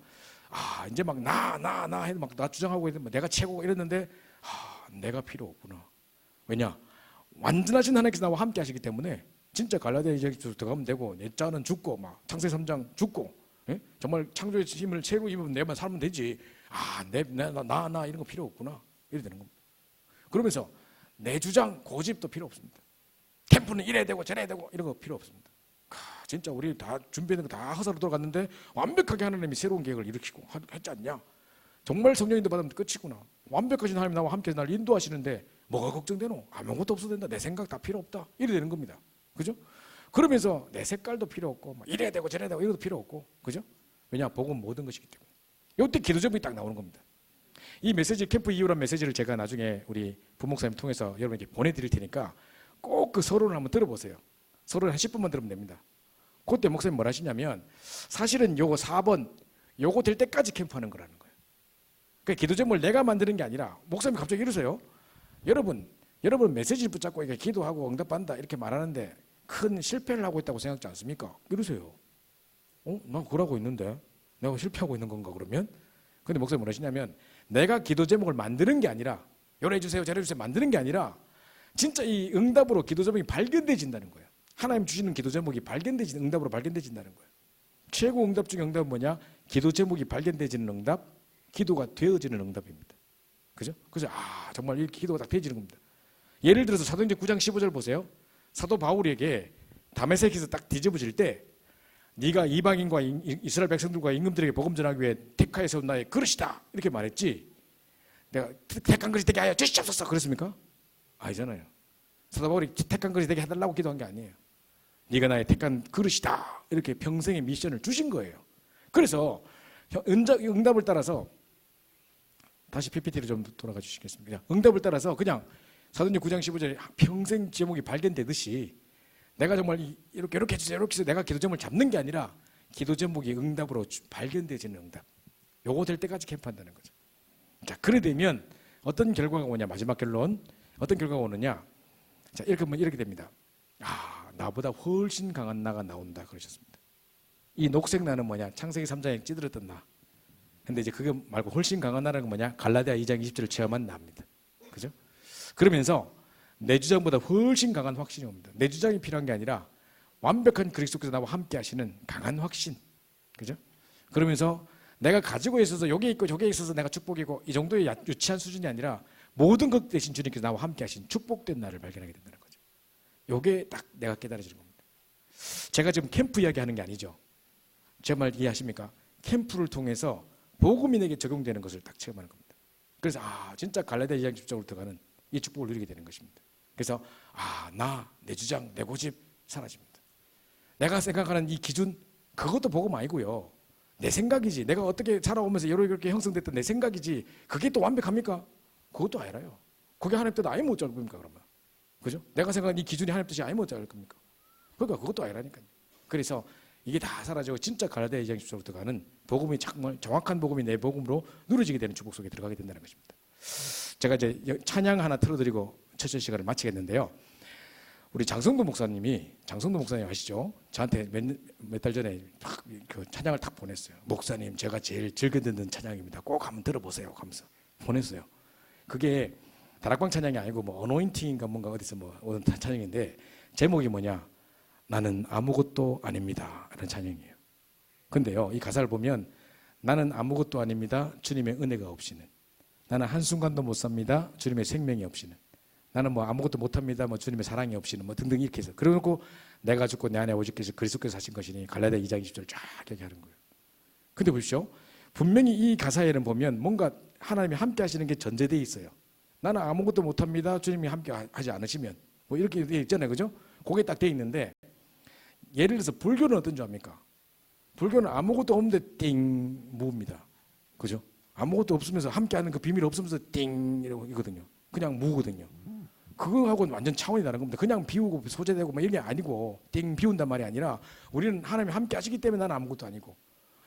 이제 막 나 해도 막 나 주장하고 있는 내가 최고고 이랬는데 내가 필요 없구나. 왜냐? 완전하신 하나님께서 나와 함께 하시기 때문에 진짜 갈라디아 2장 들어가면 되고 내 자는 죽고 막 창세기 3장 죽고 정말 창조의 힘을 채로 입으면 내만 살면 되지. 나 이런 거 필요 없구나. 이래 되는 겁니다. 그러면서 내 주장 고집도 필요 없습니다. 캠프는 이래야 되고 저래야 되고 이런 거 필요 없습니다. 진짜 우리 다 준비된 거 다 허사로 돌아갔는데 완벽하게 하나님이 새로운 계획을 일으키고 했지 않냐. 정말 성령인도 받으면 끝이구나. 완벽하신 하나님 나와 함께 날 인도하시는데 뭐가 걱정되노? 아무것도 없어도 된다. 내 생각 다 필요 없다. 이래 되는 겁니다. 그죠? 그러면서 내 색깔도 필요 없고 막 이래야 되고 저래야 되고 이것도 필요 없고 그죠? 왜냐? 복음 모든 것이기 때문에. 이때 기도 제목이 딱 나오는 겁니다. 이 메시지 캠프 이후란 메시지를 제가 나중에 우리 부목사님 통해서 여러분에게 보내드릴 테니까 꼭 그 서론을 한번 들어보세요. 서론을 한 10분만 들으면 됩니다. 그때 목사님 뭘 하시냐면 사실은 요거 4번 요거 될 때까지 캠프하는 거라는 거예요. 그 기도 제목을 내가 만드는 게 아니라 목사님 갑자기 이러세요. 여러분 메시지를 붙잡고 이렇게 기도하고 응답받는다 이렇게 말하는데 큰 실패를 하고 있다고 생각지 않습니까? 이러세요. 난 그러고 있는데 내가 실패하고 있는 건가 그러면? 근데 목사님 뭘 하시냐면 내가 기도 제목을 만드는 게 아니라 요래 주세요 저래 주세요 만드는 게 아니라 진짜 이 응답으로 기도 제목이 발견되진다는 거예요. 하나님 주시는 기도 제목이 응답으로 발견되진다는 거예요. 최고 응답 중에 응답은 뭐냐? 기도 제목이 발견되지는 응답, 기도가 되어지는 응답입니다. 그죠? 그래서 정말 이 기도가 딱 되어지는 겁니다. 예를 들어서 사도행전 9장 15절 보세요. 사도 바울에게 다메섹에서 딱 뒤집어질 때 네가 이방인과 이스라엘 백성들과 임금들에게 복음 전하기 위해 택하여 세운 나의 그릇이다 이렇게 말했지 내가 택한 그릇이 되게 하여 주시옵소서 그랬습니까? 아니잖아요. 사도 바울이 택한 그릇이 되게 해달라고 기도한 게 아니에요. 네가 나의 택한 그릇이다 이렇게 평생의 미션을 주신 거예요. 그래서 응답을 따라서 다시 PPT로 좀 돌아가 주시겠습니다. 응답을 따라서 그냥 사도행전 9장 15절에 평생 제목이 발견되듯이 내가 정말 이렇게 해주세요 이렇게 해서 내가 기도 제목을 잡는 게 아니라 기도 제목이 응답으로 발견되지는 응답 요거 될 때까지 캠프한다는 거죠. 자, 그래 되면 어떤 결과가 오냐 마지막 결론 어떤 결과가 오느냐 자 이렇게 됩니다. 나보다 훨씬 강한 나가 나온다 그러셨습니다. 이 녹색 나는 뭐냐 창세기 3장에 찌들었던 나 근데 이제 그거 말고 훨씬 강한 나라는 뭐냐 갈라디아 2장 20절을 체험한 나입니다. 그죠? 그러면서 내 주장보다 훨씬 강한 확신이 옵니다. 내 주장이 필요한 게 아니라 완벽한 그리스도께서 나와 함께 하시는 강한 확신. 그죠? 그러면서 내가 가지고 있어서 여기 있고 저기에 있어서 내가 축복이고 이 정도의 유치한 수준이 아니라 모든 것 대신 주님께서 나와 함께 하신 축복된 나를 발견하게 된다는 거죠. 이게 딱 내가 깨달아지는 겁니다. 제가 지금 캠프 이야기하는 게 아니죠. 제 말 이해하십니까? 캠프를 통해서 복음이 내게 적용되는 것을 딱 체험하는 겁니다. 그래서 진짜 갈라디아 2장 10절로 들어가는 이 축복을 누리게 되는 것입니다. 그래서 내 주장, 내 고집 사라집니다. 내가 생각하는 이 기준 그것도 복음 아니고요. 내 생각이지. 내가 어떻게 살아오면서 이렇게 형성됐던 내 생각이지. 그게 또 완벽합니까? 그것도 아니라요. 그게 하나님 뜻 아니면 어쩔 겁니까 그러면? 그죠? 내가 생각하는 이 기준이 하나님 뜻이 아니면 어쩔 겁니까? 그러니까 그것도 아니라니까요. 그래서 이게 다 사라지고 진짜 갈라디아 2장 10절로 들어가는 복음이 정말 정확한 복음이 내 복음으로 누려지게 되는 축복 속에 들어가게 된다는 것입니다. 제가 이제 찬양 하나 틀어드리고 첫째 시간을 마치겠는데요. 우리 장성도 목사님이 아시죠? 저한테 몇 달 전에 그 찬양을 딱 보냈어요. 목사님 제가 제일 즐겨 듣는 찬양입니다. 꼭 한번 들어보세요 하면서 보냈어요. 그게 다락방 찬양이 아니고 뭐 어노인팅인가 뭔가 어디서 뭐 오는 찬양인데 제목이 뭐냐? 나는 아무것도 아닙니다. 라는 찬양이에요. 근데요, 이 가사를 보면 나는 아무것도 아닙니다. 주님의 은혜가 없이는. 나는 한순간도 못 삽니다. 주님의 생명이 없이는. 나는 뭐 아무것도 못합니다. 뭐 주님의 사랑이 없이는 뭐 등등 이렇게 해서. 그러고 내가 죽고 내 안에 오직 그리스도께서 하신 것이니 갈라디아 2장 20절 쫙 얘기하는 거예요. 근데 보십시오. 분명히 이 가사에는 보면 뭔가 하나님이 함께 하시는 게 전제되어 있어요. 나는 아무것도 못합니다. 주님이 함께 하지 않으시면. 뭐 이렇게 되어 있잖아요. 그죠? 그게 딱 되어 있는데 예를 들어서 불교는 어떤 줄 압니까? 불교는 아무것도 없는데 띵 무입니다. 그죠? 아무것도 없으면서 함께하는 그 비밀이 없으면서 띵 이러고 이거든요. 그냥 무거든요. 그거하고는 완전 차원이 다른 겁니다. 그냥 비우고 소재되고 막 이런 게 아니고 띵 비운단 말이 아니라 우리는 하나님이 함께 하시기 때문에 나는 아무것도 아니고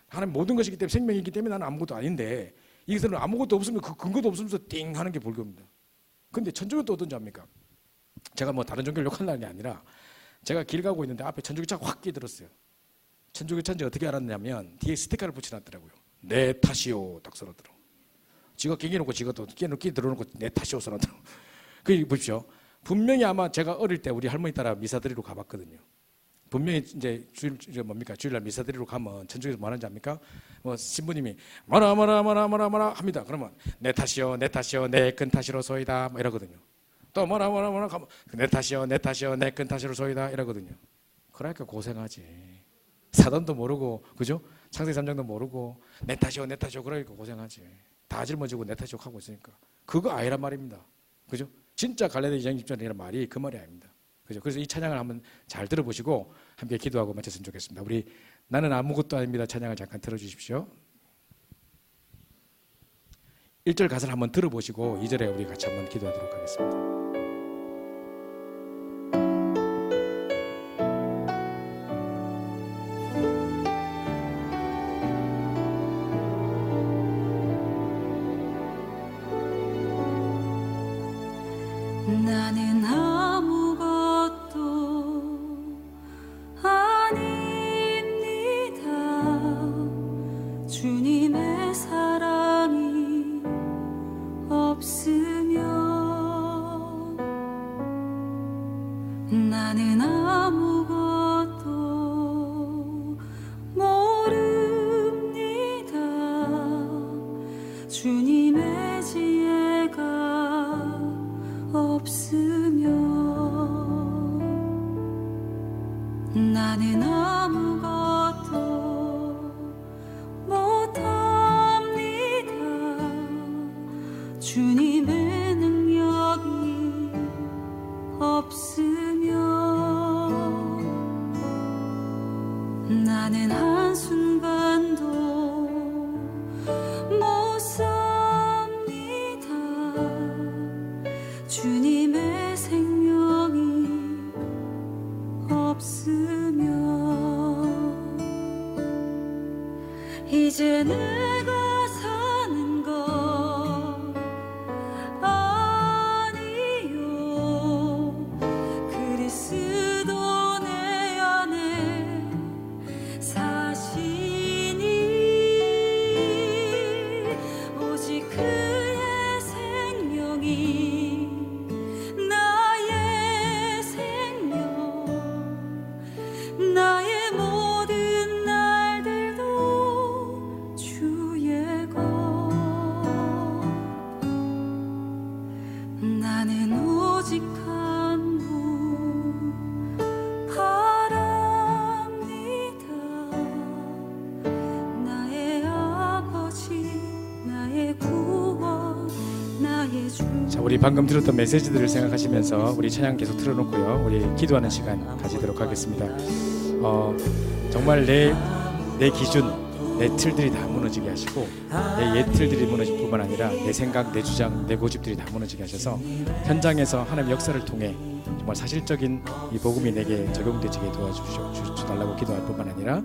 하나님 모든 것이기 때문에 생명이기 때문에 나는 아무것도 아닌데 이것은 아무것도 없으면 그 근거도 없으면서 띵 하는 게 불교입니다. 근데 천주교는 또 어떤지 압니까? 제가 뭐 다른 종교를 욕하는 게 아니라 제가 길 가고 있는데 앞에 천주교차가 확 끼들었어요. 천주교차인지 어떻게 알았냐면 뒤에 스티커를 붙여놨더라고요. 내 탓이요 딱 써놨더라고요. 지가 끼겨놓고 지가 또 끼 들어놓고 내 탓이요 써놨더라고요. 그 보십시오. 분명히 아마 제가 어릴 때 우리 할머니 따라 미사드리러 가봤거든요. 분명히 이제 주일날 미사드리러 가면 천주교에서 뭐 하는지 압니까? 뭐 신부님이 뭐라 합니다. 그러면 내 탓이요 내 큰 탓이로소이다 뭐 이러거든요. 또 뭐라 가면 내 탓이요 내 큰 탓이로소이다 이러거든요. 그러니까 고생하지. 사단도 모르고 그죠? 창세기 3장도 모르고 내 탓이요 그러니까 고생하지. 다 짊어지고 내 탓이요 하고 있으니까 그거 아니란 말입니다. 그죠? 진짜 갈라디아 2장 10절이라는 말이 그 말이 아닙니다. 그죠? 그래서 이 찬양을 한번 잘 들어보시고 함께 기도하고 마쳤으면 좋겠습니다. 우리 나는 아무것도 아닙니다 찬양을 잠깐 들어주십시오. 1절 가사를 한번 들어보시고 2절에 우리 같이 한번 기도하도록 하겠습니다. 나는 아무것도 아닙니다. 주님의 사랑이 없으면 나는 아무것도 모릅니다. 주님의 지혜가 없으면 나는 아무것도 못합니다. 주님의 능력이 없으면 나는 한순간도 못 삽니다. 주님의 생명이 없으면 이제 내가 사는 것 아니요 그리스도 내 안에 사시니 오직 그의 생명이 나의 생명 나의 모든 날들도 주의 것 나는 오직 한 분 바랍니다. 나의 아버지 나의 구원 나의 주 자, 우리 방금 들었던 메시지들을 생각하시면서 우리 찬양 계속 틀어놓고요. 우리 기도하는 시간 가지도록 하겠습니다. 정말 내 기준, 내 틀들이 다 무너지게 하시고 내 예틀들이 무너질 뿐만 아니라 내 생각, 내 주장, 내 고집들이 다 무너지게 하셔서 현장에서 하나님의 역사를 통해 정말 사실적인 이 복음이 내게 적용되지게 도와주달라고 기도할 뿐만 아니라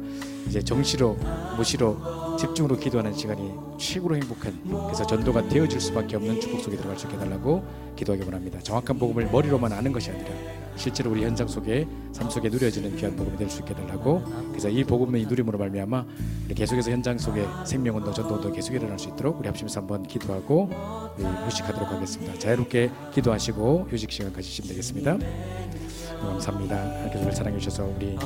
이제 정시로, 무시로, 집중으로 기도하는 시간이 최고로 행복한 그래서 전도가 되어질 수밖에 없는 축복 속에 들어갈 수 있게 해달라고 기도하기 원합니다. 정확한 복음을 머리로만 아는 것이 아니라 실제로 우리 현장 속에 삶 속에 누려지는 귀한 복음이 될 수 있게 해달라고 그래서 이 복음의 누림으로 말미암아 계속해서 현장 속에 생명운동, 전도운동 계속 일어날 수 있도록 우리 합심해서 한번 기도하고 우리 휴식하도록 하겠습니다. 자유롭게 기도하시고 휴식 시간 가지시면 되겠습니다. 감사합니다. 하나님께서 사랑해 주셔서 우리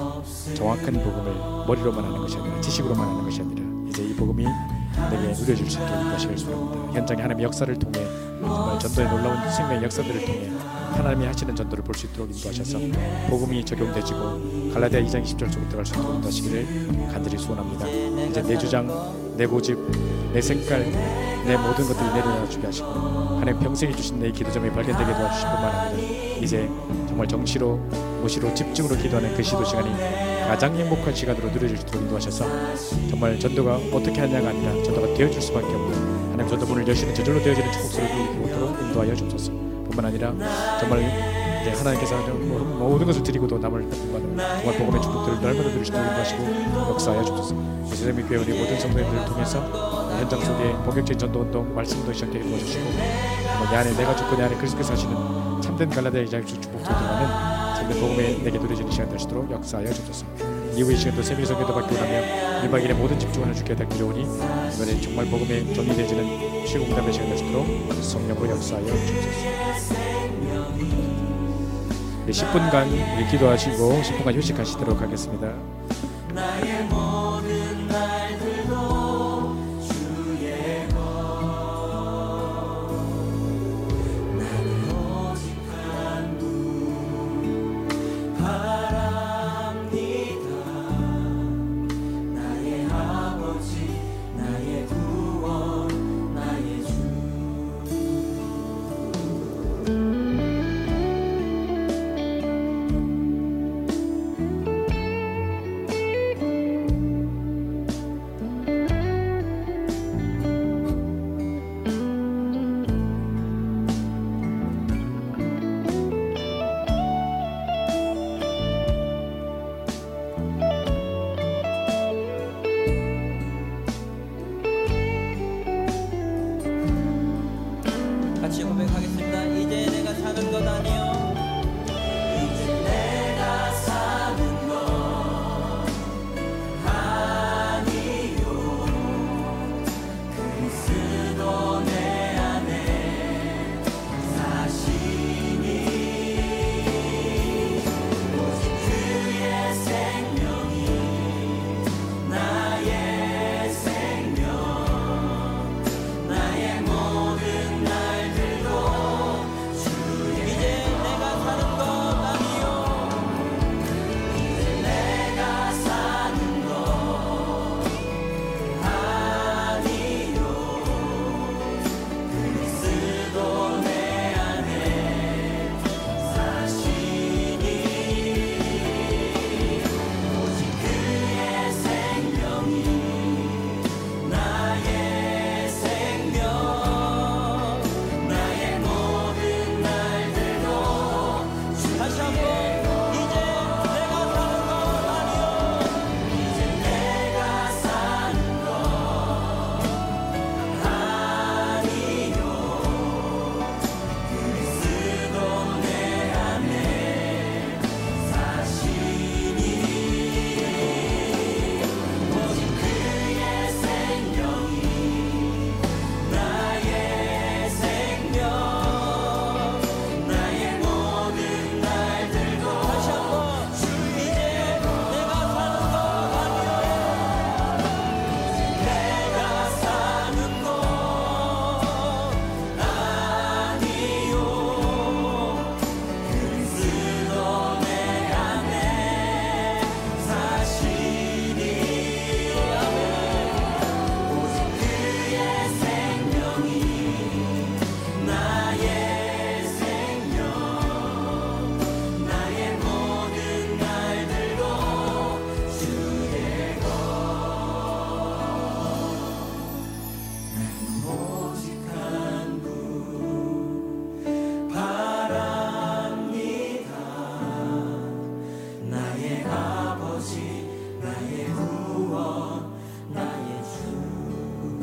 정확한 복음을 머리로만 아는 것이 아니라 지식으로만 아는 것이 아니라 이제 이 복음이 내게 누려질 수 있게 인도하시길 소원합니다. 현장에 하나님의 역사를 통해 정말 전도의 놀라운 생명의 역사들을 통해 하나님이 하시는 전도를 볼 수 있도록 인도하셔서 복음이 적용되지고 갈라디아 2장 20절 속에 들어갈 수 있도록 인도하시기를 간절히 소원합니다. 이제 내 주장, 내 고집, 내 색깔, 내 모든 것들을 내려놔 주게 하시고 하나님 평생이 주신 내 기도점이 발견되게 도와주실 뿐만 아니라 이제 정말 정치로 무시로 집중으로 기도하는 그 시도 시간이 가장 행복한 시간으로 누려질 수 있도록 인도하셔서 정말 전도가 어떻게 하냐가 아니라 전도가 되어줄 수밖에 없는 하나님 전도문을 여시는 저절로 되어지는 축복소를 누리도록 인도하여 주옵소서. 뿐만 아니라 정말 이제 하나님께서 모든 것을 드리고도 남을 받는 정말 복음의 축복들을 날마다 누릴 수 있도록 인도하시고 역사하여 주옵소서. 예수님의 교회 우리 모든 성도님들을 통해서 현장 속에 본격적인 전도운동 말씀도 시작되게 도와주시고 내 안에 내가 죽고 내 안에 그리스도께서 하시는 참된 갈라디아의 자유주 축복도 들어가는 참된 복음에 내게 누려지는 시간 되시도록 역사하여 주옵소서. 이후의 시간도 세밀히 성경도 받고 나면 1박 2일의 모든 집중을 주께 닥치려오니 이번에 정말 복음에 정리되지는 최고문답의 시간 되시도록 성령으로 역사하여 주옵소서. 우리 10분간 우리 기도하시고 10분간 휴식하시도록 하겠습니다. 같이 고백하겠습니다. 이제 내가 사는 것 아니요 이제 내가 사는 것 아니요 그리스도 내 안에 사시니 오직 그의 생명이 나의 생명 나의 모든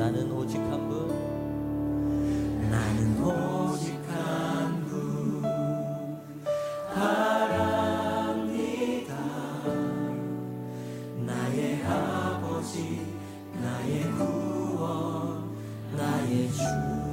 나는 오직 한 분 나는 오직 한 분 바랍니다 나의 아버지 나의 구원 나의 주